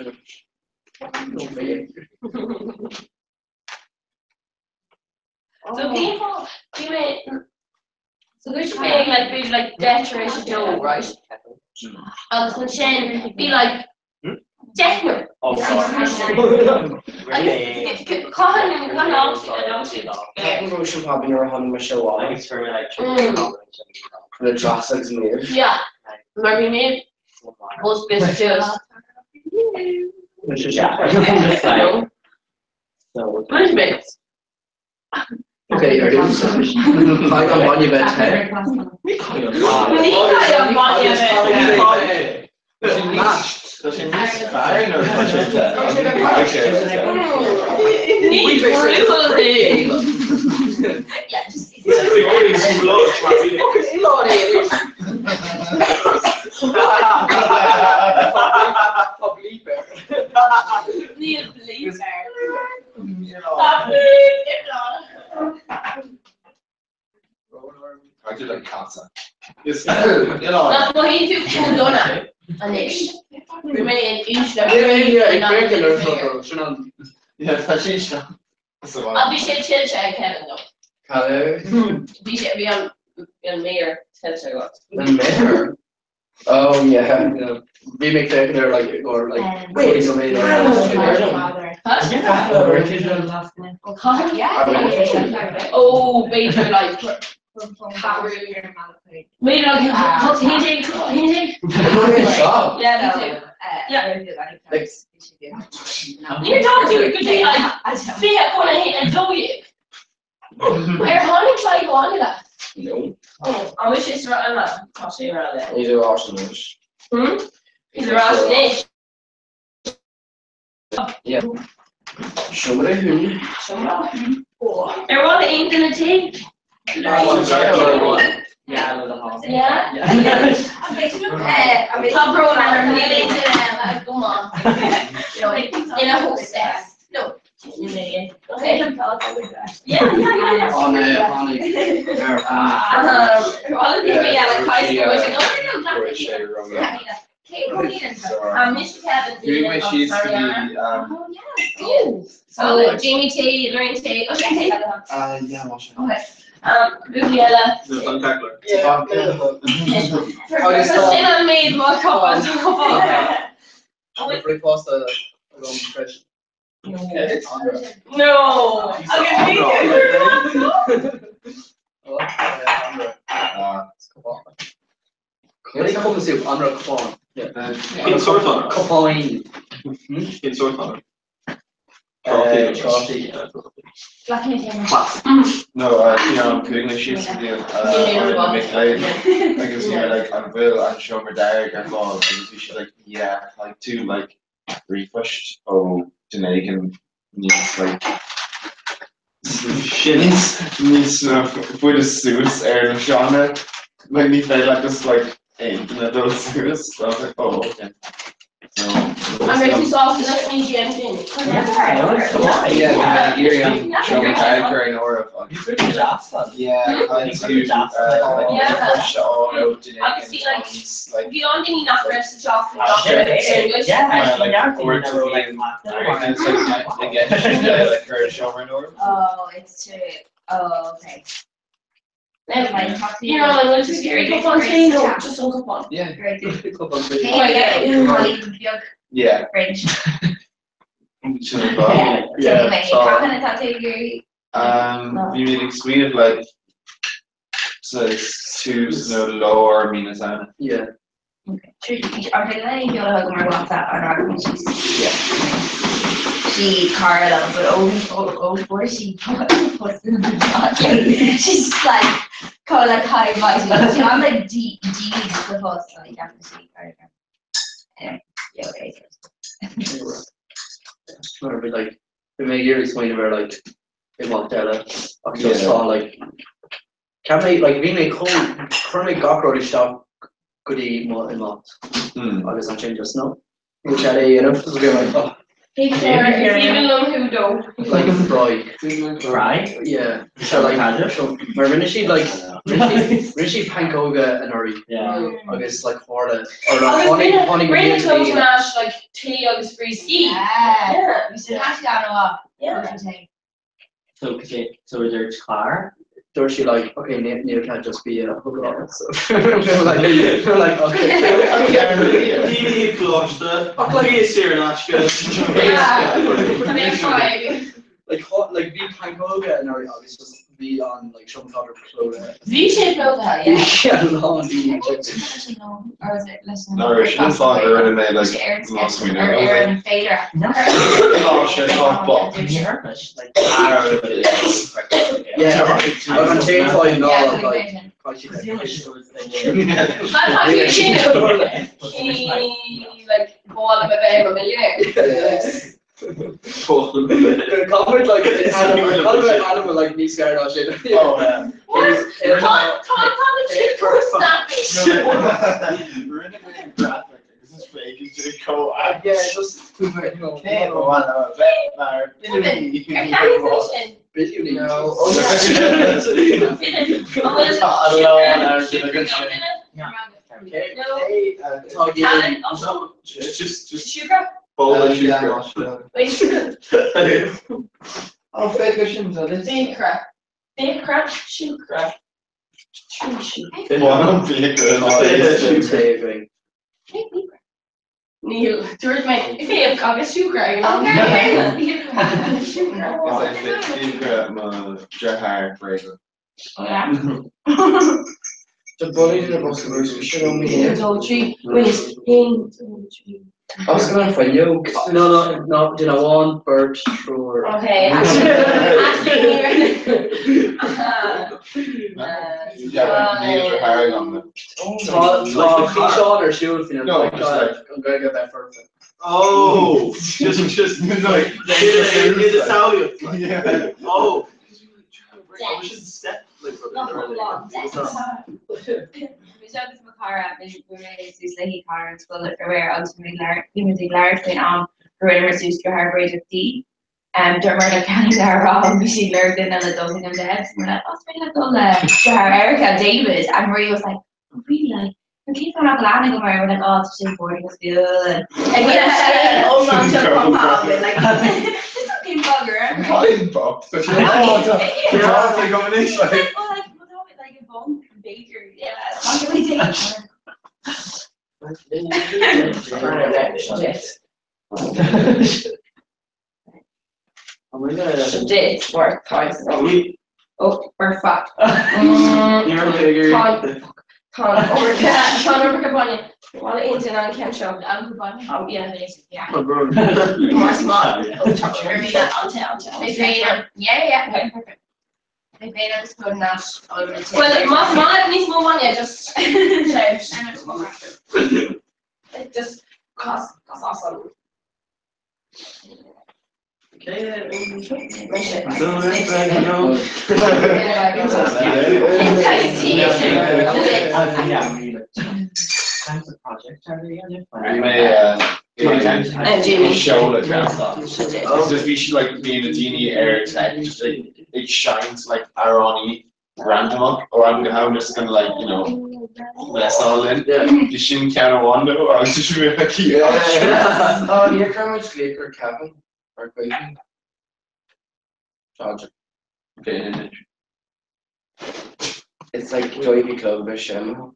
So people, you may, so there's being like big like decoration dough, right? And so then be like decorate. Captain Ocean probably never had my show on. The Drassels made. Yeah. Maybe made most biscuits. Which is Which bits? Okay, you're doing something. I got monument head. I do like casa. That's what he do to Donna. And it's remain each Yeah, regular production on. Yeah, fascista. I'll be shit chill check Kevin though. Hello. Be shit be on mayor tell check what. The mayor. Oh yeah. We make that there like or like Wait, so many Oh, major like maybe like hinting. Yeah, me too. You're talking to a good day like see it when I hit and do you. Where honey's like one of that. No. Oh, I wish it's right. I'm not. I'll see you around there. He's a Russian. He's a Russian. Yeah. Show me who. They're all aimed in a team. Yeah. Top row and come on. In a hostess. No. Okay. Yeah. on the All the people, yeah, like high school, I was like, oh, no, Mr. Kevin. Doing my sheets to be, Oh, yeah. Oh, so Jamie T, Lorraine T, oh, T. yeah, I'm watching. Okay. Mbliana. The contactler. Yeah. Push in on me, more cup on top. Pretty close to a long impression. Okay. No. What do you call this? Under a coupon. In sort of. Coupon. In sort of. Trophy. No, I'm putting the sheets to be, on the McLean. I can see like, on Will and Shomer Derek and all, and you should like, yeah, like, to like, refreshed, Jamaican needs like, shillings, needs, for the suits, genre, like, me play like this, like, internet those suits, so I was like, oh, okay. So, I'm ready to solve the next museum thing. yeah, Shomer Derek and Nora. Yeah, I do, refresh all out today. Obviously, like, the only thing you not rest the job from English. Like her Shomer Nora. Oh, it's true. Oh, okay. You know, like, we'll just get a coupon chain or just a coupon. Yeah. Great. Coupon. Yeah. French. You mean we have like so it's two lower minus Yeah. Okay. She Carla, but over she puts in the pocket. She's like call like high mighty. So I'm like D the post like after she Carla. Anyway, yeah, okay. Remember, like, we made years when we were like in Montella. I just saw like, can we like we make home currently gawcrory shop goodie in Mont. I guess I'm changing just now. Which had a just be like, oh. Even though who don't. Like Fry? Yeah. So like, when she like, when she pankoga and Ori. Yeah. I guess like Horda or like honey. Bring the clothes mash like tea on the spree ski. Yeah. We should actually have a lot. Yeah. So is there car? So she like, okay, Neil can't just be a hooker on it. So we're like, okay. He flushed it. Like he's here in Ashfield. I mean, fine. Like be pankoga and Ori obviously just be on like some other clothes. V-shaped Nova, yeah. Yeah, long V. Or is it listen? No, she didn't thought her and made like lost me now. Aaron Fader. Oh shit, fuck. Can you hear us? Like, Yeah, I'm on chain fight and all that, like. He like ball of a bear a millionaire. Comment like animal like me scared or shit. Oh yeah. Can't the chick first We're in a graphic. This is fake. It's just go. Yeah, just Busy no. Just sugar. bowl Wait, Oh, fake questions are this. bake crap, shoe crap. One big Neil, George, mate, if you have coffee, shoe crap, you know? The bully in the customers, we should only. I was going for you. No, did I want birch or? Okay, Sean or shoes, you know? No, I'm gonna get that first. Oh, just like did it tell you? Yeah. Oh. I should step like Dermot County there wrong, she learned in the Domhan and the heads. We're like, oh, we're gonna go to Erica David, and Marie was like, oh, really like We keep on planning over we're like, oh, it's too boring to school and And we have hold on to Comhrá, we're like, it's fucking bugger. Fine, Bob. But you know, it's a combination. Like, oh, like, we'll have it like a bunk baker. Yeah, what can we take? It's worth twice. Oh, we're fucked. You're bigger. Conor Capone. While it's in on Ken show. Oh, yeah, yeah. More small. I'll tell. They pay them. Yeah. Perfect. They pay them to put enough. Well, my needs more money. I just it just costs awesome. Okay, Times the project are they on it? You may Jimmy. show like that stuff. It's just we should like be in the genie air just like it shines like Aroni random up or I'm just gonna like mess all in. You shouldn't count a window or else you should be like Oh, you're kind of like or Kevin or Quaking. Project. okay. It's like Joey Club Hashem.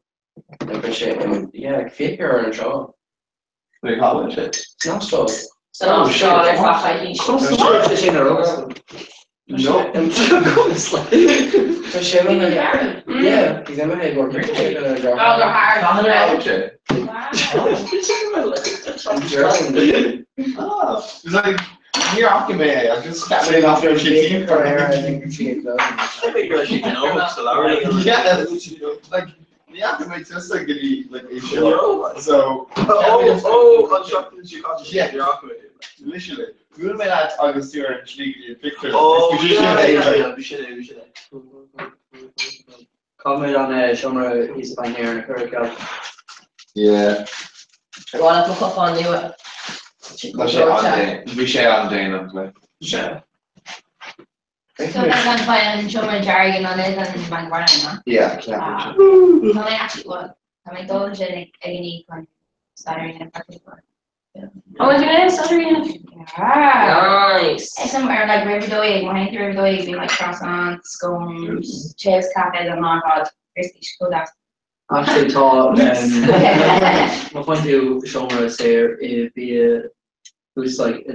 Like Hashem. Yeah, like Faker or a show. They call it. It's not so. So I'm sure if I think No. Hashem and yeah, he's in my head working. oh, they're hard. Oh, it's like you're occupied. I'm just catching off your team for air. I think you're like, Yeah, like the occupied just like a show. So I'm shocked that you can't Yeah. you're occupied. literally, we will make that August year and sneak pictures. oh, we should. Comment on chomhrá, he's by here in a curriculum. Yeah. Well, if I put on you, We share on day enough, like. Yeah. So that's not fine chomhrá jargon on it and my brand. Yeah, Can I actually what? Can I go into a unique one? Stuttering in particular. oh, is your name Stuttering? Ah. Nice. It's somewhere like Riverdoig, when I think Riverdoig, be like croissants, scones, chips, cafes, and all that. Basically, should go that. I actually thought, my point of view, chomhrá is there, it'd be who's like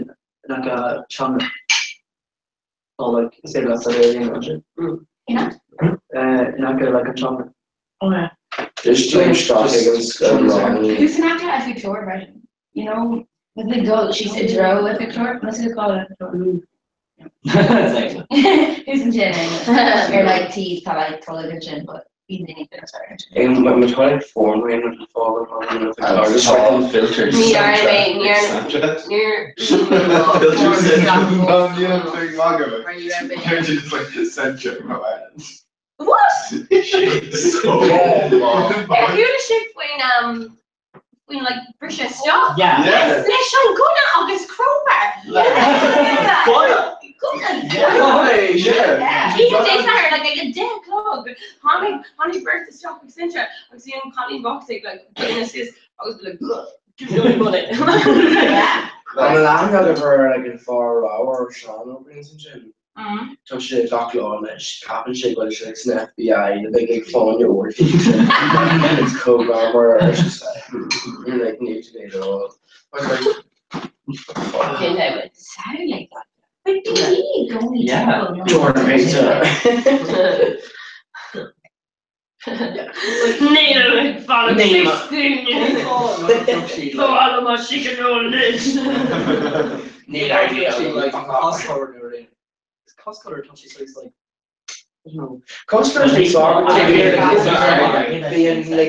like a chomhrá. Or like, say that's a very English. Yeah. Like a chomhrá. Oh yeah. Just doing stock against Who's an actor at Victoria version? You know, with the goat, she said Dro at Victoria. What's it called at Victoria? Who's in gin? Or like teeth, I like television, but he's in anything. Sorry. And my toilet form when it forward on the Just all filters. Me, anyway, near. You're just like Sancho. What? So You're the ship when like British stuff. Yeah. Yeah. Let's show good at August Crover. Yeah. Even days are like a dead club. Honey birthday stuff, etc. I'm seeing Colleen boxing like goodness is I was like give me money. Yeah. I'm a land out of her like in 4 hours, Sean opens and shit. So she got on it, she happened she got like snap.ie, the big phone your work. It's code number or she's like, you're like new to it all. I was like, Sorry, like that. But do you go into Yeah. Jordan pizza. Neil like follow 16 years old. So all of my chicken roll this. Neil actually like Costco or anything. Costco or touchy, so it's like, you know. Customers be sorry,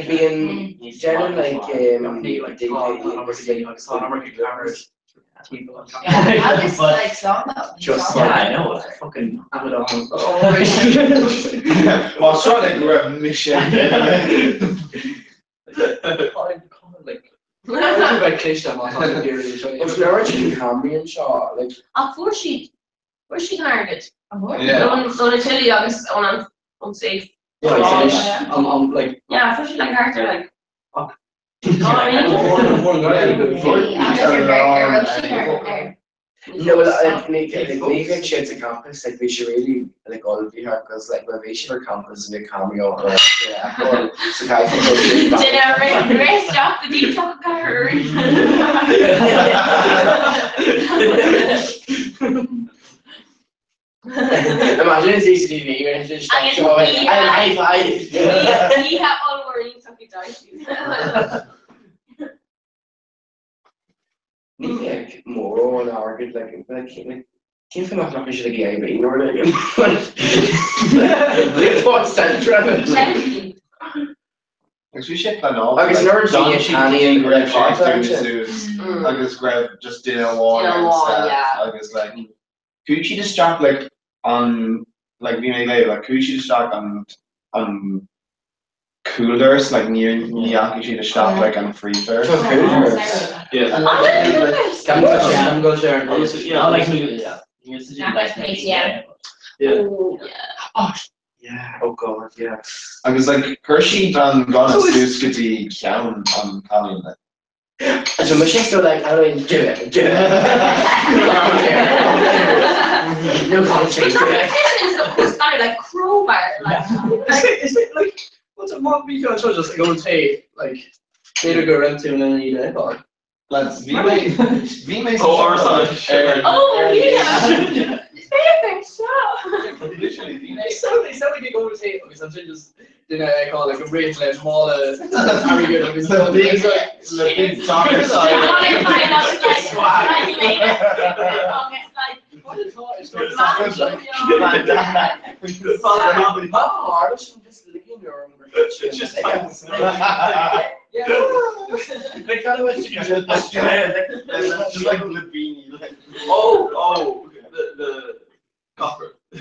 being general like I'll just like stop that. Just Yeah, I know. fucking Amazon. Well, so like we're a mission. Like cliché them on top of the It's never chicken Cambrian shot, like Where's she target? Yeah. So they tell you August unsafe. I'm like, Yeah, I thought she like Arthur like No, like make it shit to campus. Like we should really like all of you have because like when we should campus and the cameo or so guys Rest off the deep talk car. Imagine it's CCTV when it's just high five. We have all worrying talking dice. Like more on our good like can't feel like I should have gave it or like what's that driving? Like we should plan all. I guess never seen it and like I I guess grab just dinner one and stuff. I guess like could you just start like on like we may like could you just start on coolers like near actually the shop like on free fair. Yeah. Come go share. Yeah, I like yeah. Yeah, oh god, yeah. I was like Hershey and Ghana Zeus could be down on Colin. So Michelle's still like, how do I do it? No conversation. It's kind of like crowbar, like. Is it like what's it more we can just go and take like later go around to and then eat it or Let's V may Oh, our son. Oh yeah. Favorite show. literally V may They sound like they go and take because I'm just didn't I call like a rich like small very good like the big talker side. what is hard it's just licking your Just yeah like kind of what you just like Labini like Oh, the copper. I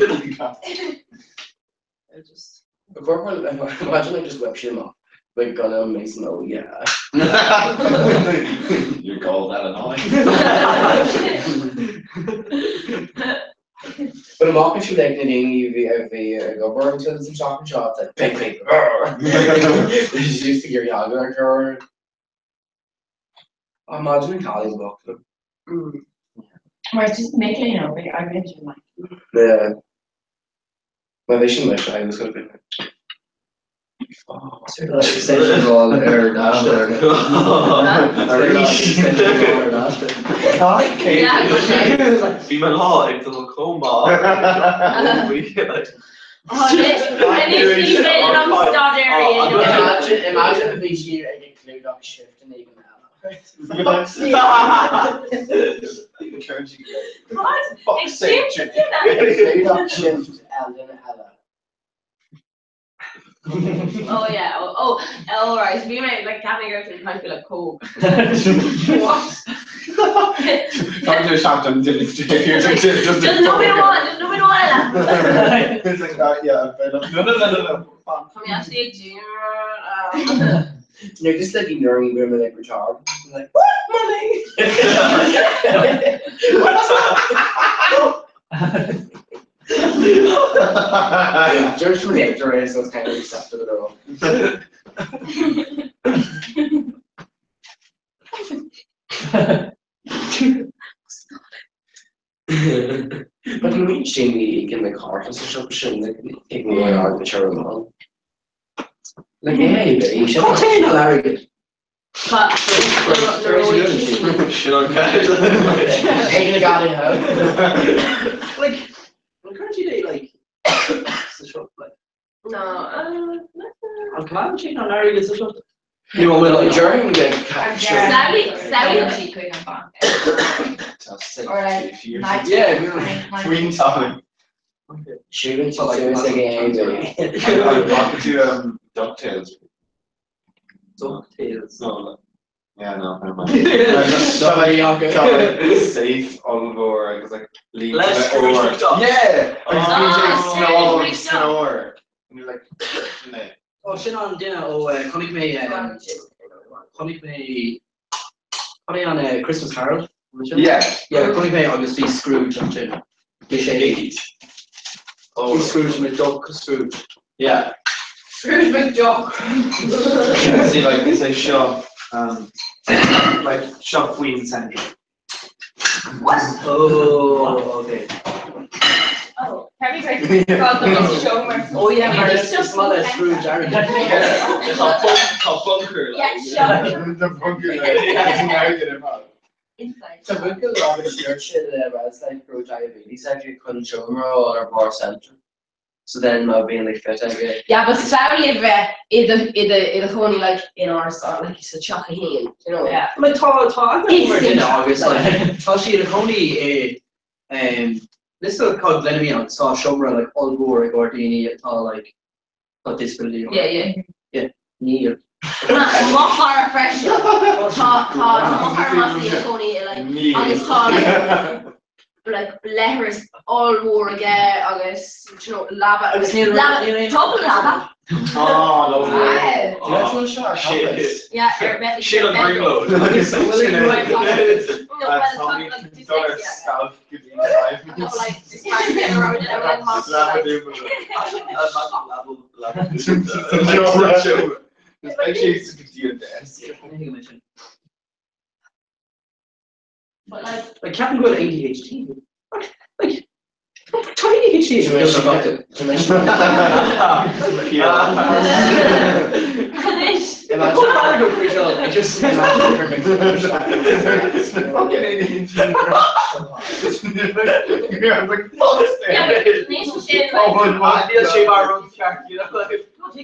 just Imagine like just whip him up. Like gonna make some yeah. you call that annoying. But I'm walking through like the name you go burn to some shopping shops like big This used to get younger or I'm imagining Holly's walking. Or it's just making, you know, like I mentioned like. Yeah. Well, they shouldn't wish I was gonna be like. Oh, extension all air dash there. Bí me lá ag do comá. Imagine if they see an include on shift and even now. Fuck's sake, Jimmy. Include on shift and then Ella. Oh yeah. Oh right. We might like can't go to the country like coke. What? Can't do something Just nobody want. It's like yeah, no. Come here, stay They're just like ignoring women like retarded. Like, what money? Just for the actress, so it's kind of acceptable at all. But you reach Jamie in the car, just a shop shouldn't like taking away out the chair on. Like, hey, you should not take a Larry. But Shit on cash. Taking a guy home. Like currently they like the shop like no. on command chain on Larry gets the shop. You want me like during the Sally. Or like night. yeah, Queen time. shooting to serious again. I'm talking to DuckTales. DuckTales. No. Yeah, no, never mind. Safe Oliver, I was like, leave Let's it or yeah, snore. And you're like, Oh shit on dinner Connick May Connick on Christmas Carol. yeah, Connick May obviously Scrooge and Jim. Mickey. Oh, Scrooge with Duck Scrooge. Yeah. Scrooge McDuck. See, like, they say shop, like, shop Queen Central. What? Oh, okay. Oh, heavy break. God, the chomhrá. Oh yeah, man, It's it's just just small as so Scrooge, aren't they? Yeah, top bunker. Yeah, Like, shop. The bunker, like, it's an argument about. Inside. So we could log a search in the website for diabetes actually couldn't show or bar center. So then I'll be in like fit again. Yeah, but sorry if it's only like in our start, like you said, chocolate hand, you know. Yeah. Like tall, It's in August, like, she had only this is called Glenamine, saw chomhrá, like, all gore, Gordini, all like, got disability. Yeah. Neil. What horror fresh? What horror must be only like on this tall like letters all war again, August, you know, lava, double lava. Oh, lovely. Wow. That's one shot. Shit. Yeah, Airbnb. Shit on green mode. That's Tommy. Tommy. Dollar stuff. Give me 5 minutes. Like, this time get around it, everyone wants to like. It's actually a big deal there. But like, Captain Good ADHD. Like, tiny ADHD. Just Yeah, like, fuck yeah, this. but Nisha said Oh, like, my I'll shave our own track, you know, like. So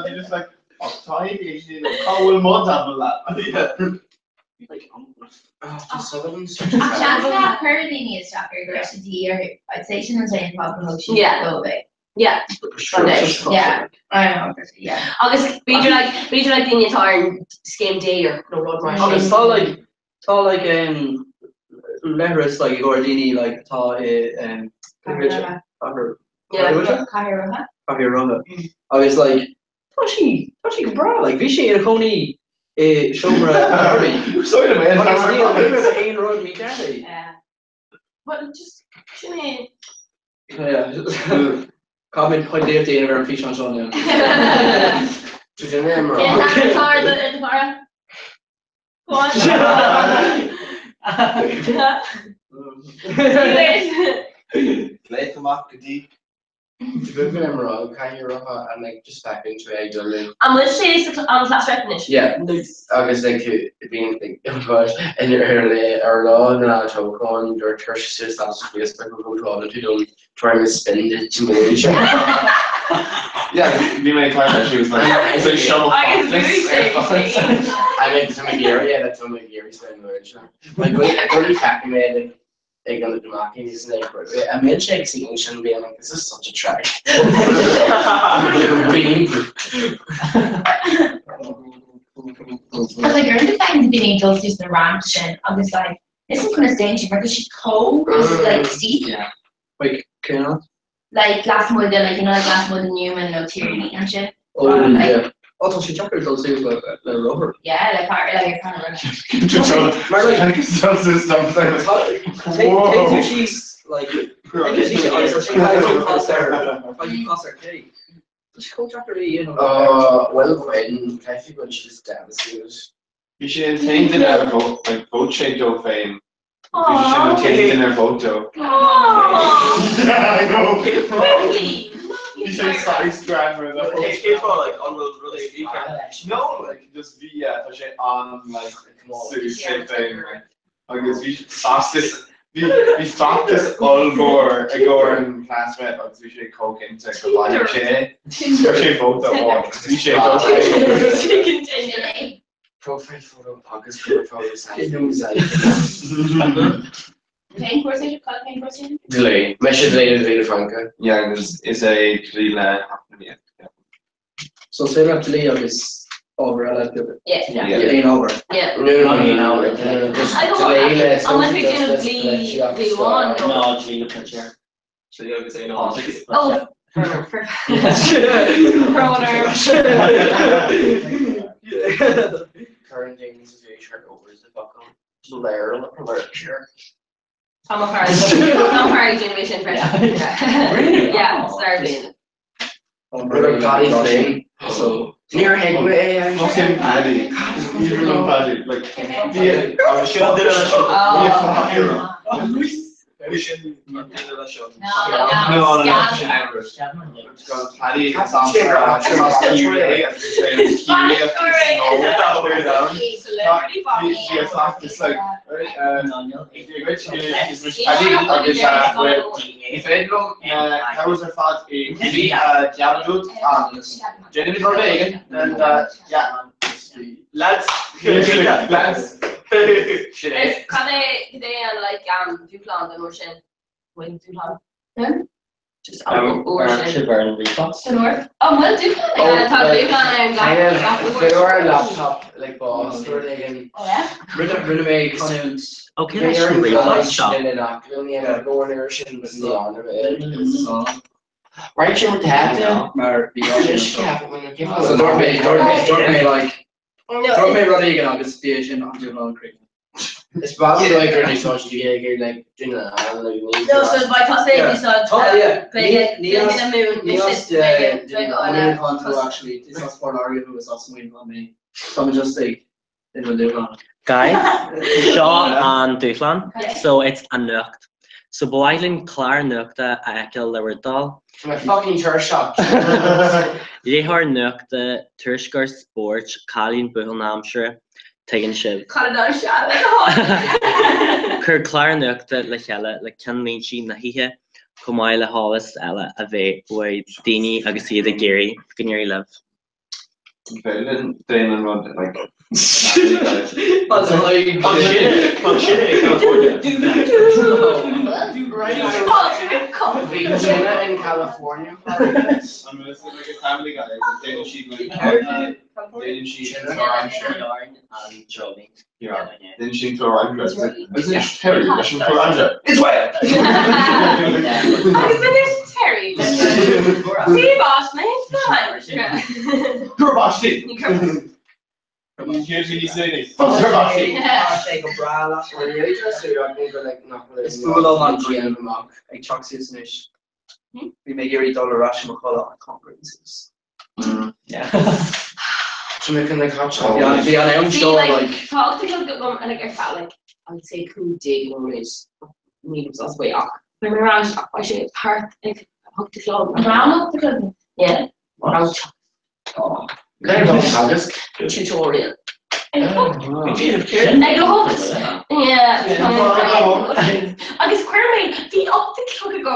you're just like, oh, tiny, how will mud have a lot? Actually, I've heard they need to stop your aggressive here. I'd say she's saying probably she Yeah. go away. yeah, Yeah, I know. Yeah. August, we do like the entire scheme day or no blood rush. Oh, it's all like letters like Gordini, like Kahira. Kahira. I was like, Toshi bra, like Vishay and Coney chomhrá. Sorry, man. Ain rod me daddy. Yeah. But just, you know. Yeah. Comment point Dave Dana or fish on Sean. Yeah, that's the car, the car. Go on. Play the market. And like just back into regularly. I'm going to say this on class recognition. Yeah, I was like being like but in early or long and I told on your church just that's Facebook will go to all the people trying to spend it to me. Yeah, be my time she was like, it's like shovel. I can really say I mean some Gary, that's some Gary spending like I totally happy man like on the marking is like a milkshake scene shouldn't be like this is such a track. Because like every time the angels use the ranch and I was like, this is kind of strange because she's cold, like steep. Yeah. Like, can you? Like last month, like you know, like last month Newman, no tyranny and shit. Oh yeah. Oh, so she chocolate those things like rubber. Yeah, like a kind of Take two cheese, like, cake. Just go chocolate, you know. Well, when I think when she's devastated. You should change in our vote, like vote shake Joe fame. You Aww. should change in our vote Joe. Aww. I know. Really? You should size grammar. It's all like on the speaker. No, like just be on like same thing. I guess we should stop this. We stopped this all for a Goran classmate, but we should coke into Kabbalah Che. Especially both the one. We should Continue. Profile photo, August photos, pain course, pain course. delay. Measure delay Franca. Yeah, it's a real happening. So say that delay of is over, I like it. Yeah. It ain't over. Yeah. No. Just I don't delay. unless we're doing V1. No, it's legal picture. So you have to say no. Oh, Current daily situation over is the buckle. Layer, sure. Comhrá generation impression. Really? Yeah, start playing it. We're Paddy Flynn. So Near Headway. Fucking Paddy. You know Paddy. Like, I was Should do that show. We should do that show. No, it's called Paddy. It's on QA. Yes, it's like, how's our fat? Maybe Diablo and Jenny Verwegen and yeah, lads. Can they like Duplan and Ocean? When Duplan? Just Ocean. burn reflux. The north. Oh, well, Duplan. I thought Duplan and They were a laptop like boss. They were like Oh yeah. Reneway Conant. Okay, that's a reflux shop. Right, you were tapped. Mar Just Bíosin. cap when you give So us Dorme like No. Dorme Rodrigan agus Bíosin on Dublin Creek. It's probably like really social media, like, you know, like, No, so by Thursday we saw Oh yeah. play it in the moon. Neil's It's conto actually. This was for Larry who was also waiting on me. Come just like they will live on. Guys, Shaw and Duflan. Yes. So it's a nucht. So Boiling Clar Nuchta Akil Lewerdal. my fucking church shop. Yehar Nuchta Turshgar Sports Kalin Buhelnamshire Taking Shib. Cut it on shot. Cur Clar Nuchta Lechella like Ken Linchi Nahihe Kumaila Hollis Ella Ave Way Dini Agasia the Gary Gary Love. Then run like. In California. I'm gonna say like a family guy, then she like then she yeah. Then she throw around guys. Isn't Terry? I should throw around. It's wet. Terry. See, boss, mate. You're boss team. Here's what you say this. Take a bra last one. It's full of on green. Like Choxius Nish. We make every dollar ration McCullough on conferences. Yeah. So making like hot chocolate. Yeah, be on own See, show like, like talk to them and like I felt like I'd say who did one is mediums as way up. When we ran, I should part like hook the club. Round up the club. Yeah. Round tutorial. I love it. Yeah. I guess queer the up the club go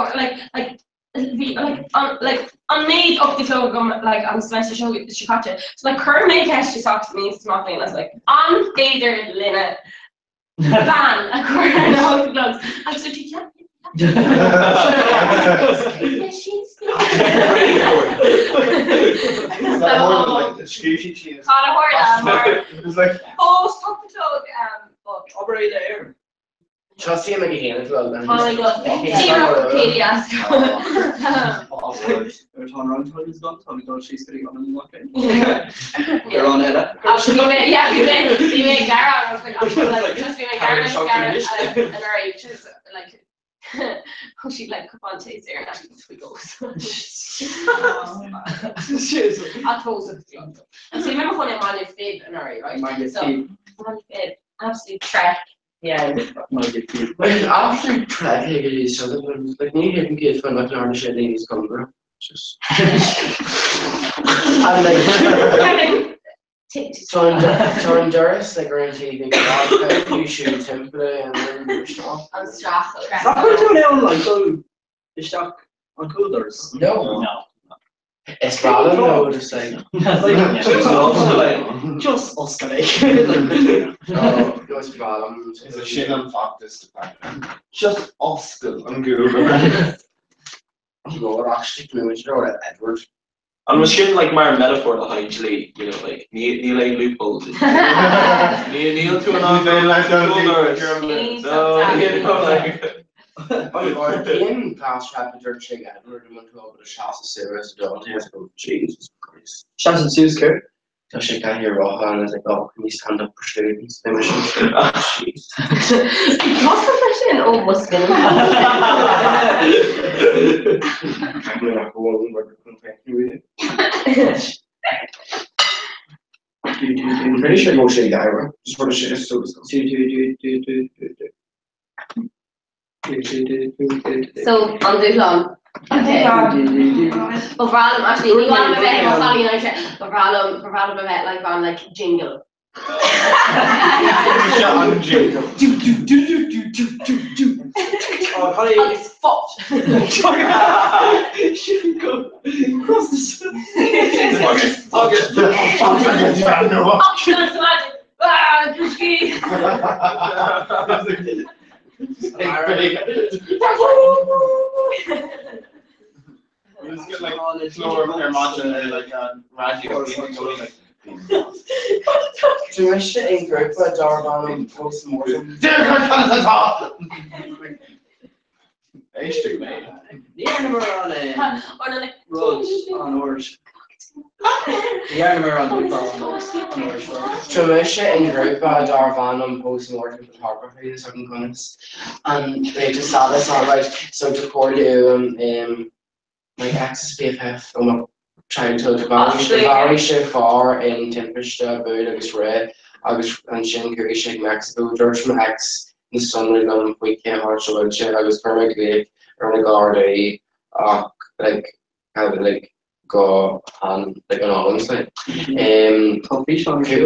like unmade up the club go like on semester show she got it. So like her mate has she talked to me smartly and I was like on féidir Lena van a queer and all the clubs. I'm so teacher. She's It's like oh, stop the dog. operate the air. Trust him again as well. Oh my god. Katie asked. We're turn around to his gun, tell me don't she's getting on and walking. You're on Ella. Actually, we made Gara. I was like, just we made Gara and our ages like. Oh, she'd like come on taste there and actually we go. I told her. So you remember when I wanted Fib and Ari, right? So Fib, absolute track. Yeah. Like after tracking each other, like you didn't get fun like learning shit in his Comhrá. Just and like turn Doris like around TV, you shoot template and then you're strong. And strap. Not going to now like cool. The shock on coolers. No. It's problem though, just like just oscillate. no, it was problem. it's a shit on fuck this department. Just Oscar on Google. No, actually, fluent, you know that Edward. And was shit like my metaphor to hugely, you know, like Neil like loopholes. Neil to another like In past rapid check Edward and went to over the shots of serious adult. He has to go, Jesus Christ. Chance and Sue's care. Just she got here raw and I was like, oh, can you stand up for students? They were so Oh, jeez. What's the question? Oh, what's the I'm pretty sure most of the guy, right? Just for the shit is so disgusting. So, on the long. Okay. Overall, actually, we want to bet on Sally and I said, overall, we bet like on like jingle. Oh, honey. On spot. Shouldn't go across the Let's get like slower Hermata like radio like So I should in group but Darvan post mortem. H2 mate. The animal on roads on oars. The animal on oars. So I should in group but Darvan post mortem photography the second comments. And they just saw this all right. So to core do my ex BFF from my childhood very far in temperature Bud agus Ray agus an sin Curie Mexico George my ex the sun was on weekend hard so agus permanently or a garden like how like go on like an honestly Coffee shop. Okay,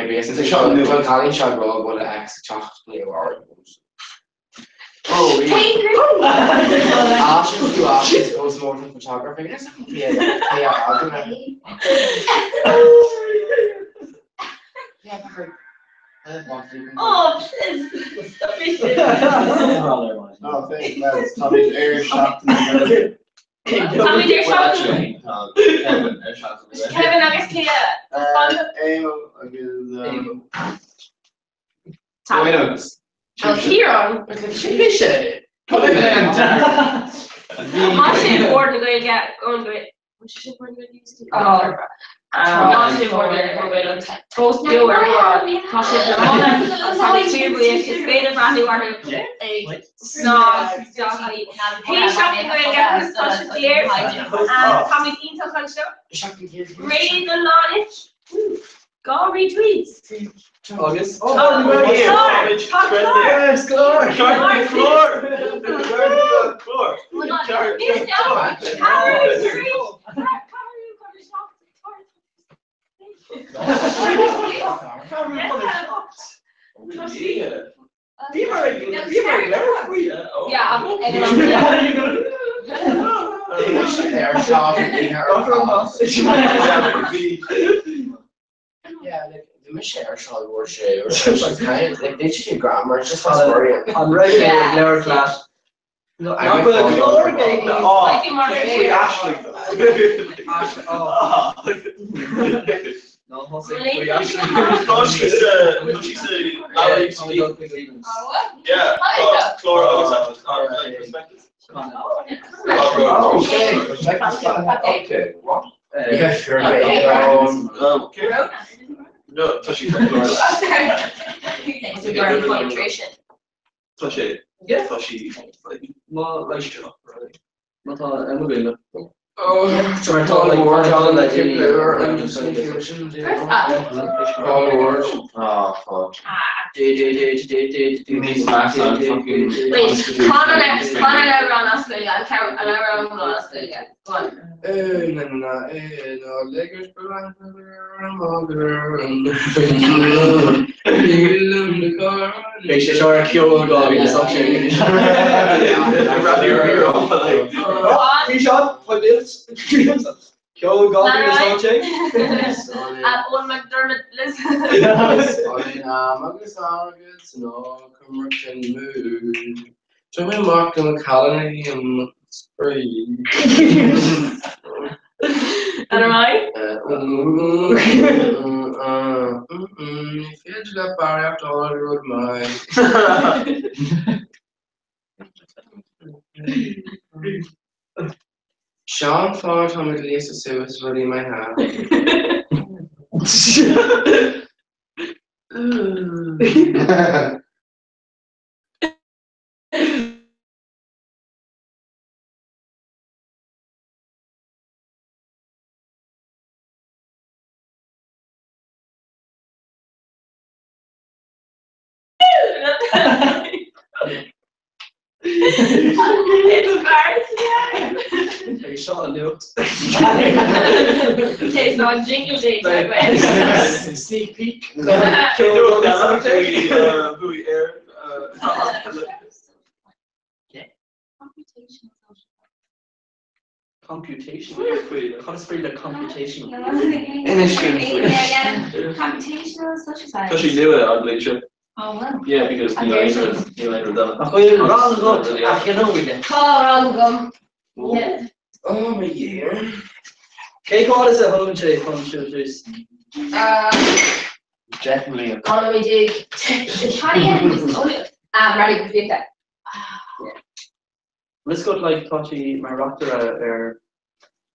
basically shot Colin shot Rob what ex chocolate award. Oh, Options to options post-mortem photography. That's not yeah, argument. Oh, please. Stop it. Oh, thank you. Tommy's air shot. Tommy, you're shocking. Kevin, air shot. Kevin, I guess Clea. Oh, Kieran. Actually, important to get going to it. Which is important to use. Actually, important to post do or what? Because the moment I'm too weird, it's been a brand new one. He's shopping going to get this touch of clear. Tommy Dean took on show. Read the knowledge. Go retweets. August. Oh, Yeah, the Michelle shall worship. It's kind of like they should do grammar. It's just worrying. On regular lower class. No, I'm with a glory game. Ashley. No, Jose. She said, yeah, Clara always perspective. Okay. What? Yeah, sure. No, touchy. Touchy. Yeah. Touchy. More like not mbliana. Oh, so I told the word on that you blur and just confusion. All the words. Oh, fuck. Wait, Connor never on Australia. I never on Australia. Go on. Make sure I kill the dog in the suction. He shot 5 minutes. Kill the dog in the suction. At Old McDermott list. So we marked on the colony and spree. And am I? If you got far after all the road mine. Sean thought how at least a service really might have. It's embarrassing. Hey, Sean, no. It's not jingle day. Sneak peek. Computation. How to spell the computation? Computational social science. Because she knew it, I'd believe you. Oh well. Yeah, because you later done it. Wrong go. You know we did. Wrong gum. Yeah. Oh my year. Cake, what is it? Home today, juice. Definitely a Economy dig. Ready to do that. Let's go to like Touchy, my rocker or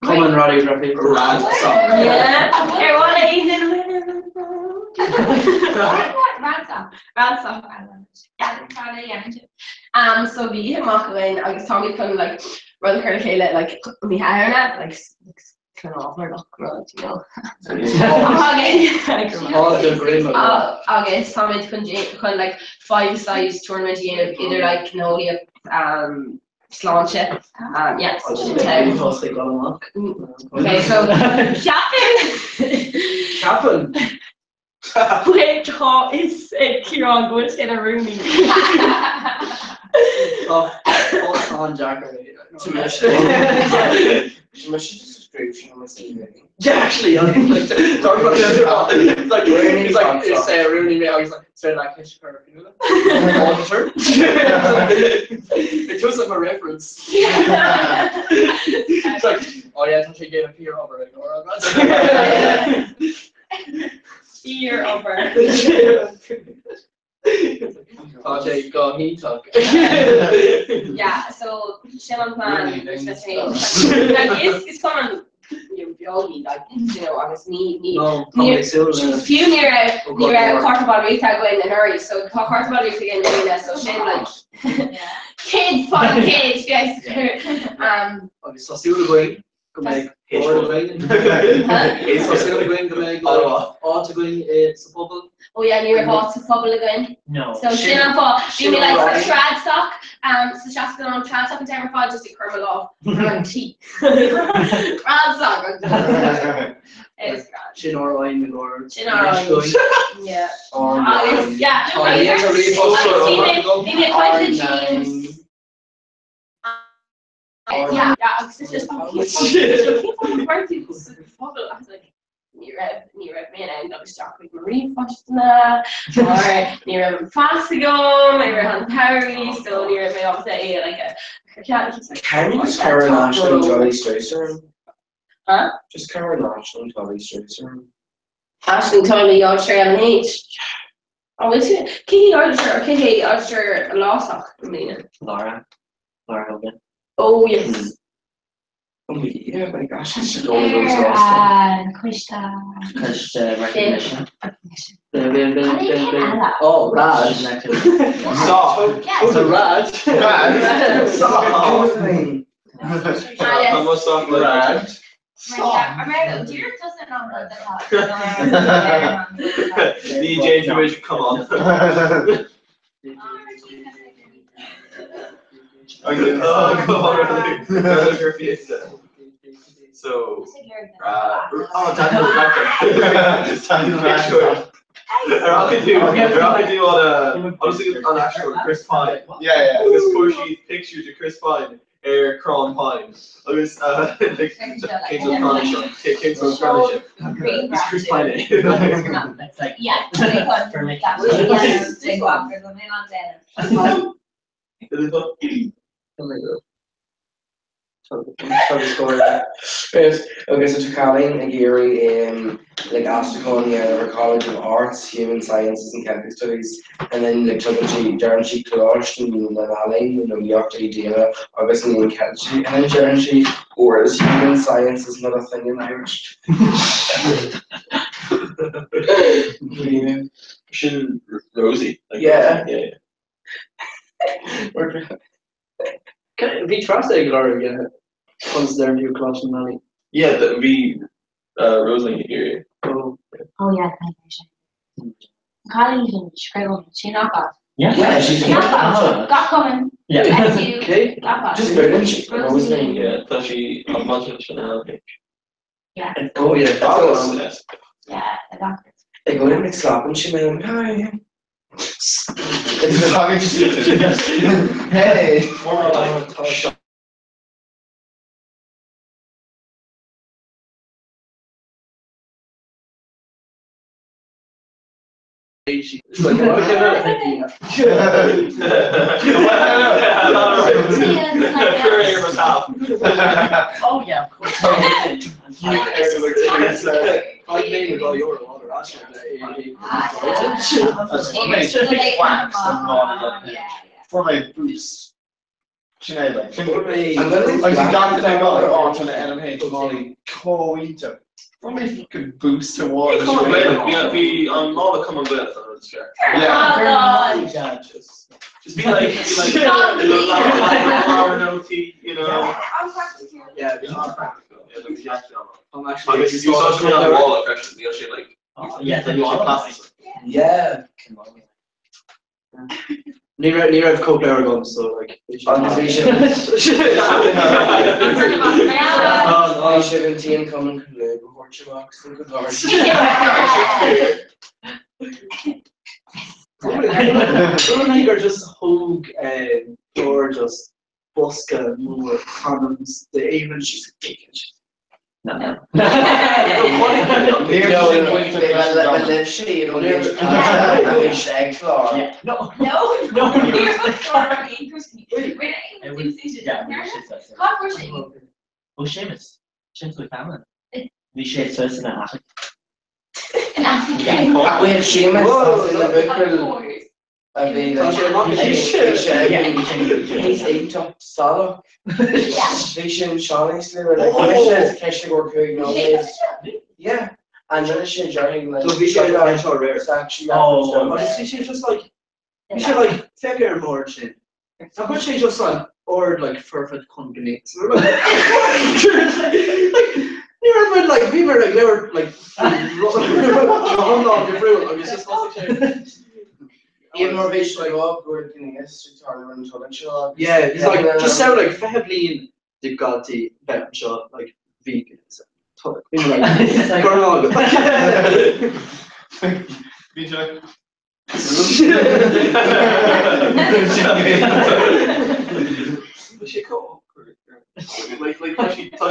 common Roddy Rappy. Rad song. Yeah. Here, what are you doing? Ransom. So we hit Mark when I was talking kind of like run her Kayla like me hair that like kind of off my luck, you know. Okay, summit kind of like 5-size tournament either like Canoli Sláinte. Yes. Okay, so Captain. Wait, draw is Kieran going to get a roomie. On Jacker. Yeah, actually, I mean, like, it's a rooney mate. I was like, straight like Hishker, you know that? It was like a reference. It's like, oh yeah, Touchy gave a peer over it. Ear over. Touchy, go, he took. Yeah, so Shimon plan it's common. You all need like you know, obviously need few near quarter ball retail going in hurry, so quarter ball retail again so Shane like kids fun kids yes. So still going. Go make or going. So still going to make all to going it's a bubble. Oh yeah, near about to bubble again. No. So Shane for you mean like trad stock, so just going on trad stock and time for just a caramel off and tea. Trad stock. It's grand. Shin or wine or yeah. Yeah. Maybe quite the jeans. Yeah, it's just I was like, near me and I ended up stuck with Marie Fostna, or near Fastigo, near Han Perry, so near me obviously like a Can you just Karen Ashton and Jolly Stracer? Huh? Just Karen Ashton and Jolly Stracer. Ashton told me Yorkshire LH. Oh, it's Kiki Yorkshire Law Sock, I mean. Laura Hogan. Oh yes. Oh yeah, my gosh, I should all those last Krista. Because recognition. Oh, Raj. Stop. It's a Raj. Stop. I must stop Rad. America, Dear doesn't know what DJ Division, come on. Okay. So, Daniel I'll do on actual Chris Pine. Yeah. This score sheet pictures of Chris Pine, Cron Pine. I was Kings of Carnation. Kings of Carnation. It's Chris Pine. It's like for me. Right, okay, so to Colleen and Gary, like Astacon, the College of Arts, Human Sciences and Catholic Studies, and then like Darren She Closh and Alan, New York Dana, August and Kelchi, and then Darren She, or is Human Sciences not a thing in Irish? Rosie. Like, Yeah. Yeah. Vi trust Eglar again. Consider new class and money. Yeah, that would be Rosalie area. Oh, Oh yeah, Colin can scribble. She knock off. Yeah, she's Got coming. Yeah. That's you. okay. Got off. just brilliant. Rosie. Yeah, that she a multinational. Yeah. Oh yeah, That's that's awesome. Yeah, I got it. They go in and slap and she went, hi. Hey. More like It's like, Oh yeah, of course. I name it all your water. For my boost. Sinead, like, I'm I gonna got to take on to the NMH Molly co-eater. For my fucking boost to water. Come on, be on all the common bit. Yeah. Just be like, no tea, you know. Yeah, I'm actually. You saw something on the wall, actually, you're actually like. Yeah, then you are plastic. Yeah. Near I've coke air guns, so like. I 17 coming to live before Chimox and good Lord. Women are just hug or just buska more condoms. The even she's taking. No. Oh, Seamus. Seamus with family. We share first in the attic. We had Seamus in the book. He's eight top solo. Vision Shawnee's yeah. And then she joining like so we should rare. Oh, honestly, she's just like you should like figure more shit. How much she just like or like perfect company. You remember like we were like they were like even more visually up, we're getting a tournament to yeah, it's like just sound like Fablin they've got the better shot like vegan. Like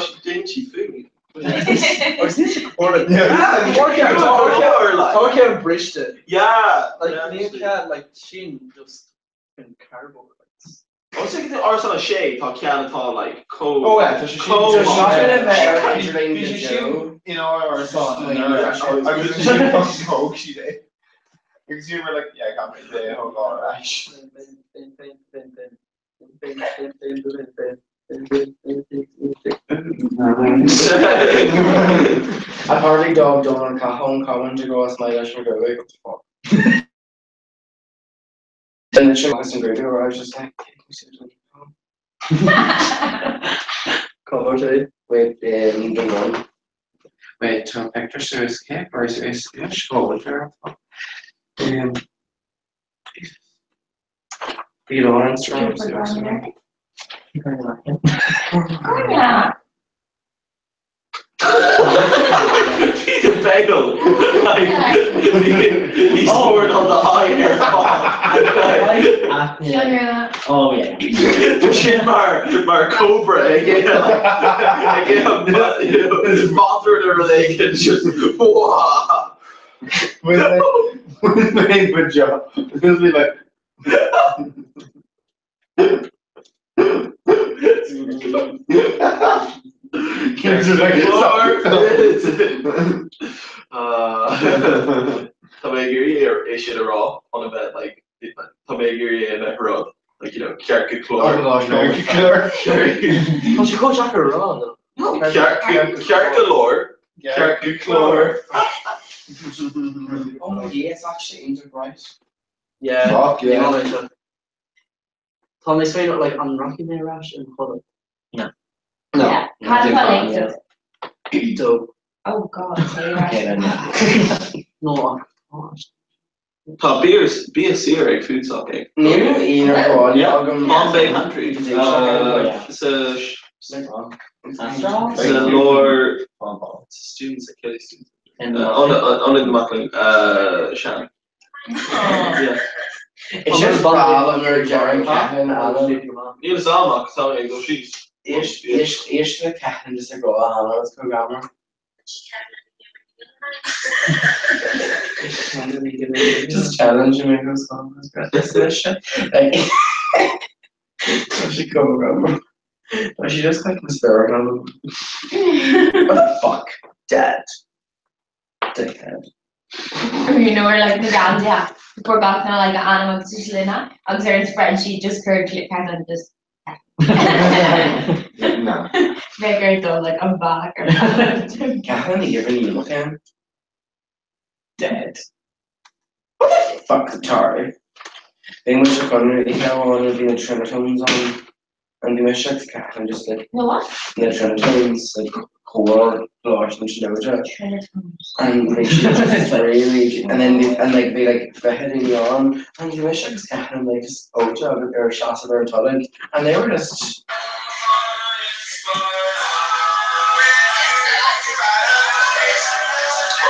she didn't she food. Or is this recorded? Yeah. Torquay bridged it. Yeah. Like me cat like she just in cardboard. I was thinking the arse on a shade, talk can talk like cold. Oh yeah, so you know, or something. I was just coke she did. Because you were like, yeah, I can't make the whole lot of ash. I hardly dog John Cajon coming to go as my national go away. What the fuck? And then she was in grade where I was just like, with the wait, to picture serious cake or serious school there. You know what I'm saying? Peter Bagel. He's poured on the high air. Oh yeah. Pushing Mar Cobra again. His father in her leg and just wow. With my good job. It's like Kids are like, Tá mé gurí ar é siad ará on a bit like tá mé gurí a bheith rud like you know ceart go oh chlór. gosh, no, Oh, she goes back around. Ceart go lór, ceart go chlór. Oh yeah, it's actually enterprise. Yeah. Fuck yeah. Tom, they say not like unrocking their rash and hold Yeah. Had collected. it. Dope. Oh God. So you're Okay, then. No. Tá bí a siar ag food sock ag. Name in a ball, yeah, I'll go On Bay Country. So lór students at Kelly students. On the Macklin Shannon. Yeah. It's just problem or Jerry Cahan and Níl sámach tá ag go síos. Ish the Cahan just a go on, let's go gamma. Just challenging me those songs. This shit. Like, she come around. But she just like hysterical. What the fuck, Dad? Dickhead. You know, we're like the gal, yeah. We're back kind of like an animal position, and there in spreadsheet just curved it kind of just. No. Make her go like I'm back or Cahan, you're gonna look at him. Dead. What the fuck, Tari? Being much of fun, you know, I want to be the Trinitones on. And the mission Cahan just like. No what? The Trinitones, like, core, blush, and Shinoja. Trinitones. And like she just really, and then they like heading you on, and you wish I was kind of like just Oja or Shasta or Tullen, and they were just.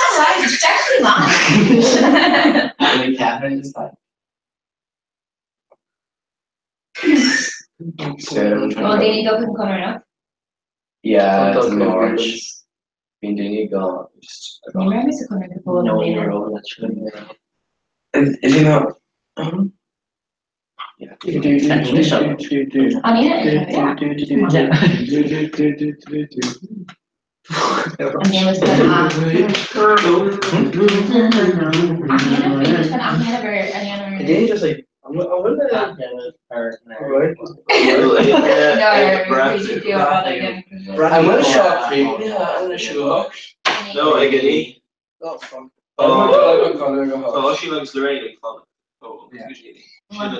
Oh right, it's actually mine. And like Catherine just like. Oh, they need to open Comhrá. Yeah, it's in March. Been doing it gone. Just. You remember the Comhrá before? No, you're all that should Is he not? Yeah. Technically, shut up. I mean it. Yeah. And then was going on. They just like, I'm gonna. I'm gonna shop creepy. I'm gonna show. No, ag any. Oh fuck. Oh, she likes Lorraine ag fun. Oh, Yeah.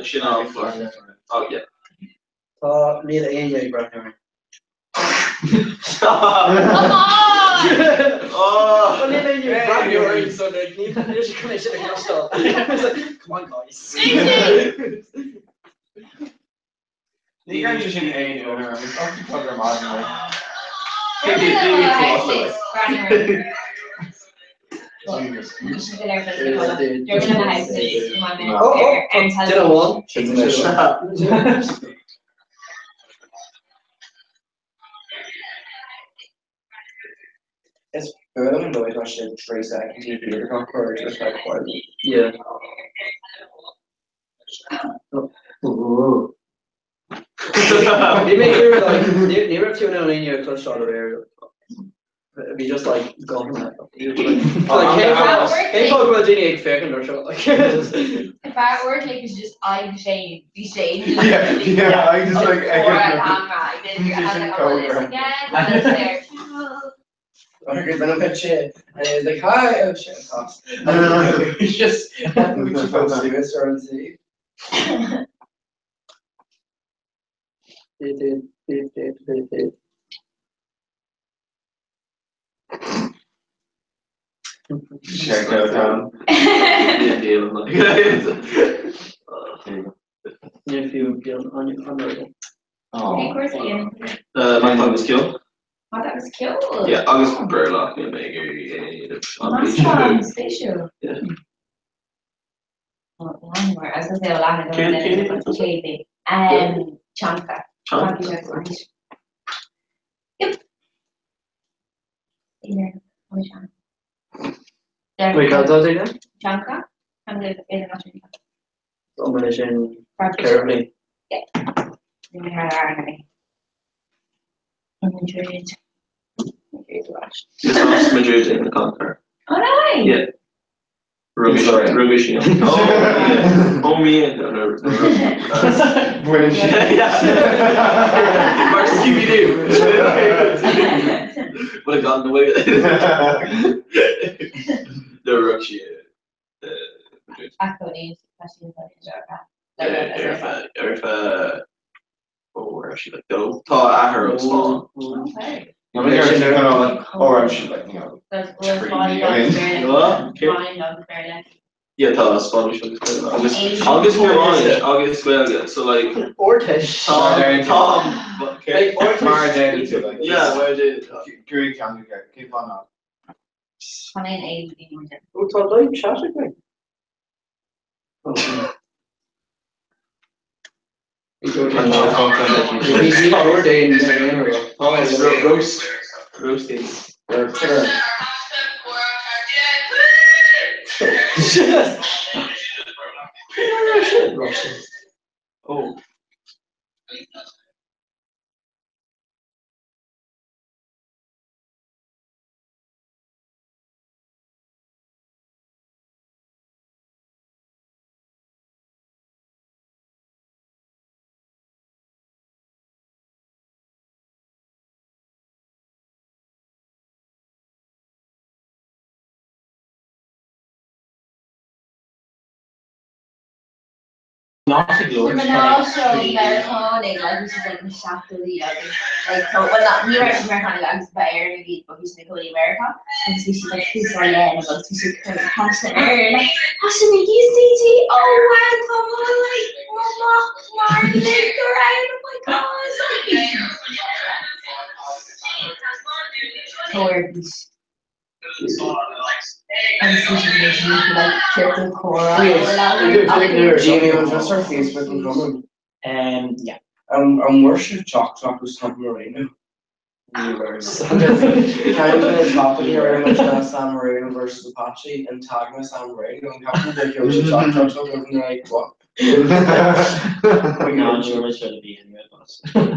she not on floor. Oh yeah. Near the age, brother. Come on! Oh. Well, then you grab your own, so that you just kind of should have crossed off. It's like, come on, guys. You guys just in A owner. It's off the program on Dinner one. It's further than always watching 3 seconds. You do the cockroach, just like what? Yeah. You make your like near to an linear touch shot of area. It'd be just like gone. Like hey, talk about doing a fake and shot like. If our work like is just I'm shame, be shame. Yeah, I just like Or a camera, then you have like all this again, and it's there. Or good when I met shit, and he was like, "Hi, oh shit, cops." And we just we supposed to do it, started to see. check out If you get on your camera. Of course I am. My tongue was killed. Oh, that was cute. Yeah, August Burlock in Vegas. Nice one, station. Yeah. Oh, Lanmore. I was gonna say Olana, Can- then can- it was Katie. Chamka. Chomhrá. Chamka. Yep. Yeah. Wait, can't I take that? Chamka. I'm the international. Combination carefully. Yeah. Madrid. Just lost Madrid in the Comhrá. Oh no way! Yeah. Rubbish. Oh yeah. Oh me and When she. Mark Scooby-Doo. Would have gotten away with it. The Russia. Oh, where is she like go? Thought I heard it spawn. Okay. I'm or she like, you know. That's Treat me, Yeah, thought I was Spanish. August Belga. So like Ortish. Tom. Like Ortish. Maradona too, like. Yeah, where did? Guri can keep on up. Who told you chatting me? He's ordained in Roasting. Oh. But also Americanic, like this is like the shaft of the like so well not we were Americanic like Bayer maybe but he's like America and so she's like who's so yeah and about to see kind of constant and like Hashem you CT oh welcome on like Mark Licker out oh my god so weird and situation like triple core Jamie, was just our Facebook and comment. Yeah. Where should Chalk was San Marino? Kind of a topic here very much San Marino versus Apache and tagging San Marino and Captain Dick was Chalk looking like what? No, I'm sure it should be anyway, but.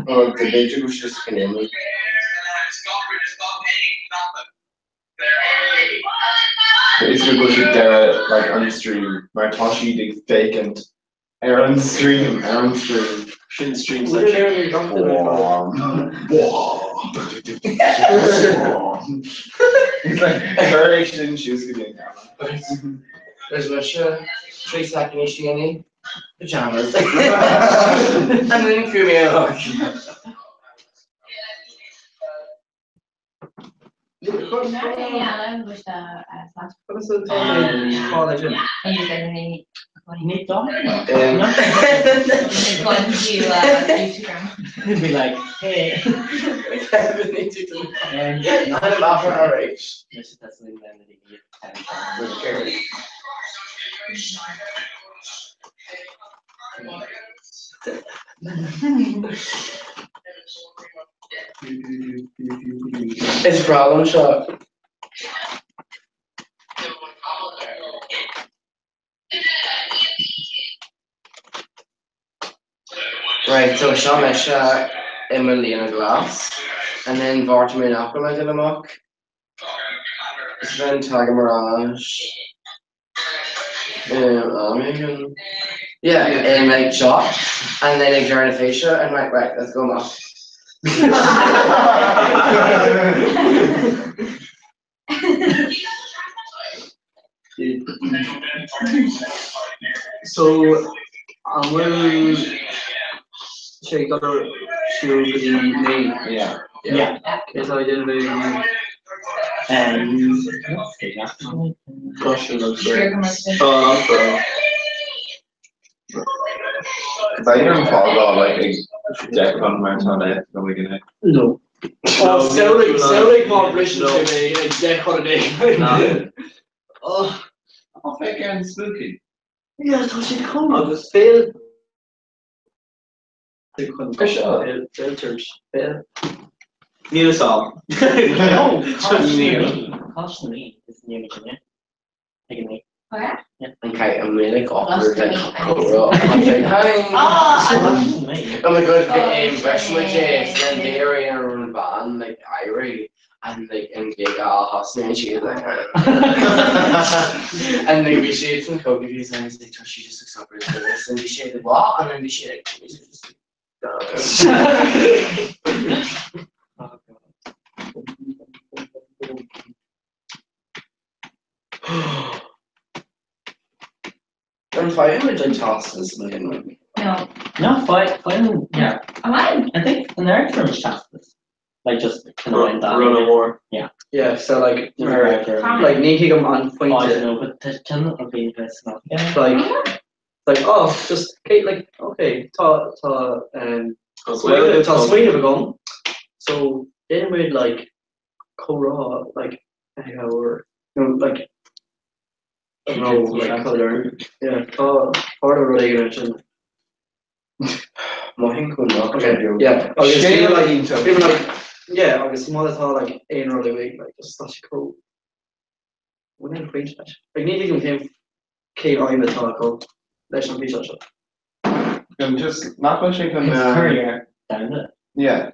Oh, the Dick was just Canadian. It's a good there like on the stream. Martoshi did vacant. Aaron stream. Shouldn't stream He's section. like variation in shoes again. There's Russia, 3 second issue pajamas. And then Kumia. Nick Domhan. He'd be like, hey. I'm laughing our age. That's the name of the idiot. It's problem shot. Right, so Shamesha mbliana glass, and then Vartamin Aqua Dillamock. Then Tagamirage. Yeah, and like shot, and then like fascia, and right, let's go Mock. So, will she got her shoe with the name? Yeah. Yes, I did very Russia looks great. I even follow like a Jack on my Sunday. No. No, Sound competition no. to me, like deck holiday. Oh, Oh, fake and spooky. yeah, I thought she'd come. I'll just fail. Filters. Fail. Need a song. No, Just Neil. Caution me. It's near me, yeah. Take me. Okay. Okay, I'm really awkward. Lost Like, me. hi. Oh, Oh my god, brush my chest, and dairy and run band. like Irie and like and gig hosting and she like and like we shared some cookies and I was like, oh, she just looks up really serious and we shared the walk and then we shared just And fighting with like tosses, man. No. No, fine, yeah. Am I? I think the nerd term is chastity. Like just kind of went down. Run no more. Yeah, so like, Fine. like need to come on Oh, I don't point. know, but the can of being this not. Yeah. Like, oh, just okay, like, okay, ta sweet of a gun. So then we'd like comhrá, like, or like, I don't know, like colour. Yeah, part of regulation. Okay, yeah. Shame Obviously, like like, into. even like, yeah, obviously, more than like ein early week, like, just such cool. When I'm queen touch, like, need to give him I'm a taco. Let's not be such a. And just not much in It's career down it. yeah.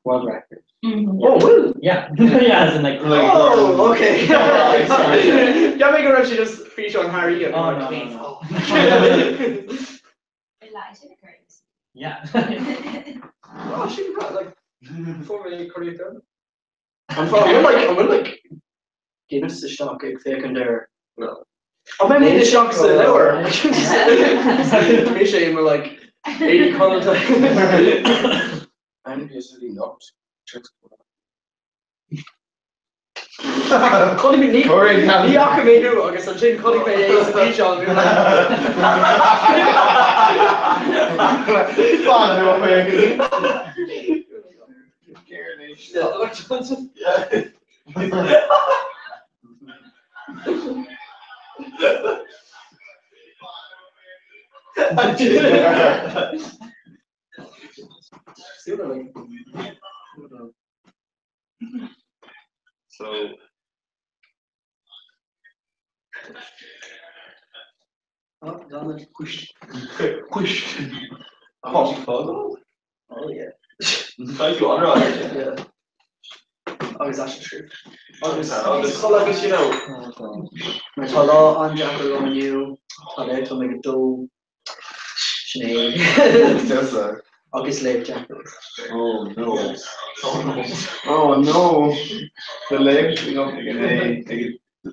World record. Mhm. Oh, well. Yeah. Yeah, as in like. Oh, okay. Alright, sorry. Yeah, make her actually just feature on Harry. And Oh, like, no, please. no. Elijah the Great. Yeah. Oh, she got like 4 million career done. I'm like Guinness the stock fake and there. No. Oh, maybe the shock's lower. Misha and we're like 80 colours. and usually not. Calling me Nick. Corey, yeah. Ní ach mé nu agus an sin calling me is a beach on me. So. Oh, done it. Push. Oh, Oh yeah. thank you, Honor. Yeah. Oh, it's actually true. Agus cologus, you know. My tala on Jackal on you. Tala to make a dough. Sinead. Agus late Jackal. Oh no. Oh no. The leg thing up like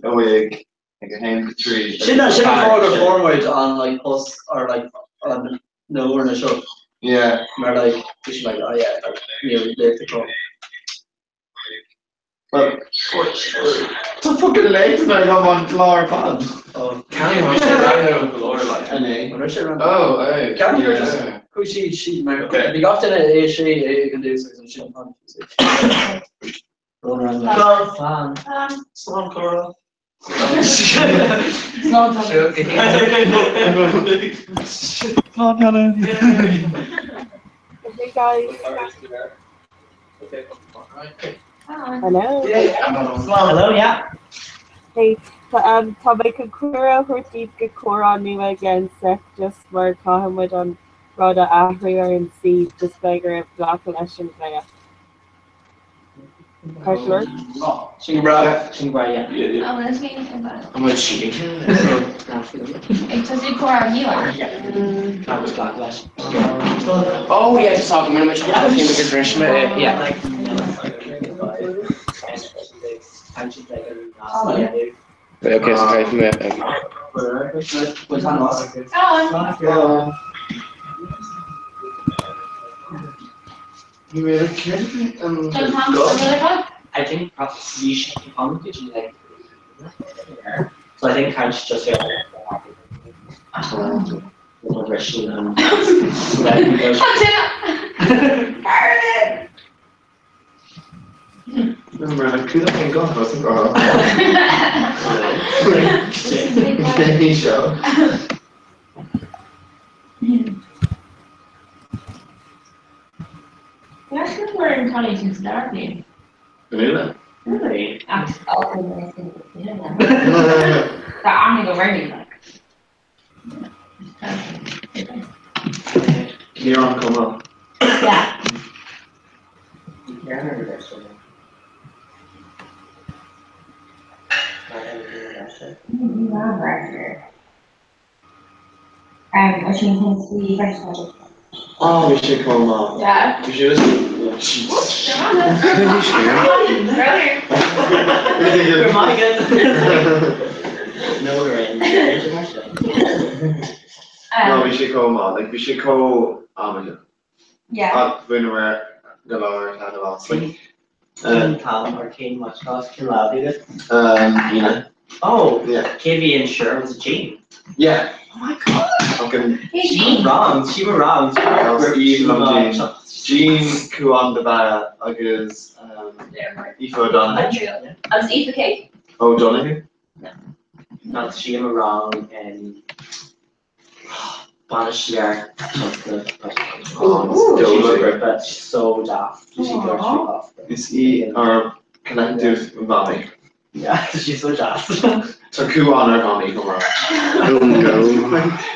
a wig, like a hen tree. Shouldn't forward or forward on like post or like on no or in a show. Yeah. Where like just like oh yeah, like late to come. Well, the fucking legs now come on floor pond. Oh, Can you watch the Lord like? when I should run. Oh, hey. Can you just who she Okay. the got in a she you can do something she on. Going around. Slam Cora. Hey guys, hello. Hello, yeah. Hey, tá mé go cuara chuirtíad go chorán nua again sec just mar caihamid an rud a aithrí ar an si just begur blach leis an bheith. Cartler? Comhrá, yeah. Yeah. Oh, that's me. It How much cheating? does it pour on you. That was backlash. Oh yeah, just talking about much yeah. Because yeah. Okay, so I You made a kid and I think perhaps you should be on could you like so I think Couch just here little Russian and remember like could have gone wasn't Baby show. We're actually wearing college since darkly. Really? Really? I'm gonna go wearing like. Leon, come on. Yeah. Archie thinks we French project. Oh, we should come on. Yeah. We should just. You're my good. No, we're in. No, we should come on. Like we should go. Yeah. When we're the lower kind of last week. Colin or Kane much cost can love it. Yeah. Oh, Yeah. KV Insurance Jean. Yeah. Oh my god. Fucking. She wrong. We're even on Jean. Jean Kuandaba agus Aoife O'Donoghue. As Aoife Cake. O'Donoghue? Not she wrong and Banishgar. But she's so daft. Is he our collective mommy? Yeah, she's so daft. So Kuan or mommy, Comhrá.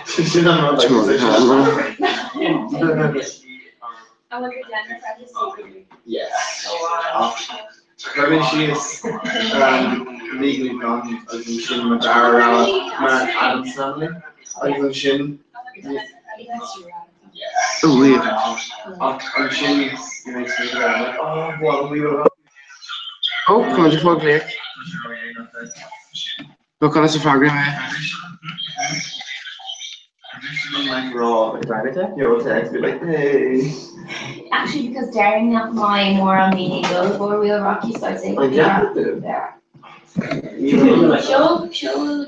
She's not I wonder if Jennifer had this secret. Yes. I mean, she is legally gone. I think she's Madara, Adam Stanley. I think she's. Oh, weird. I'm she's. You know, she's like, oh, well, we were. Oh, come on, just walk clear. Look on us a program, Like raw, you'll text me like, hey. Actually, because Darren not mine more on the go four-wheel Rocky, so I'd say Oh, yeah. there. Even She'll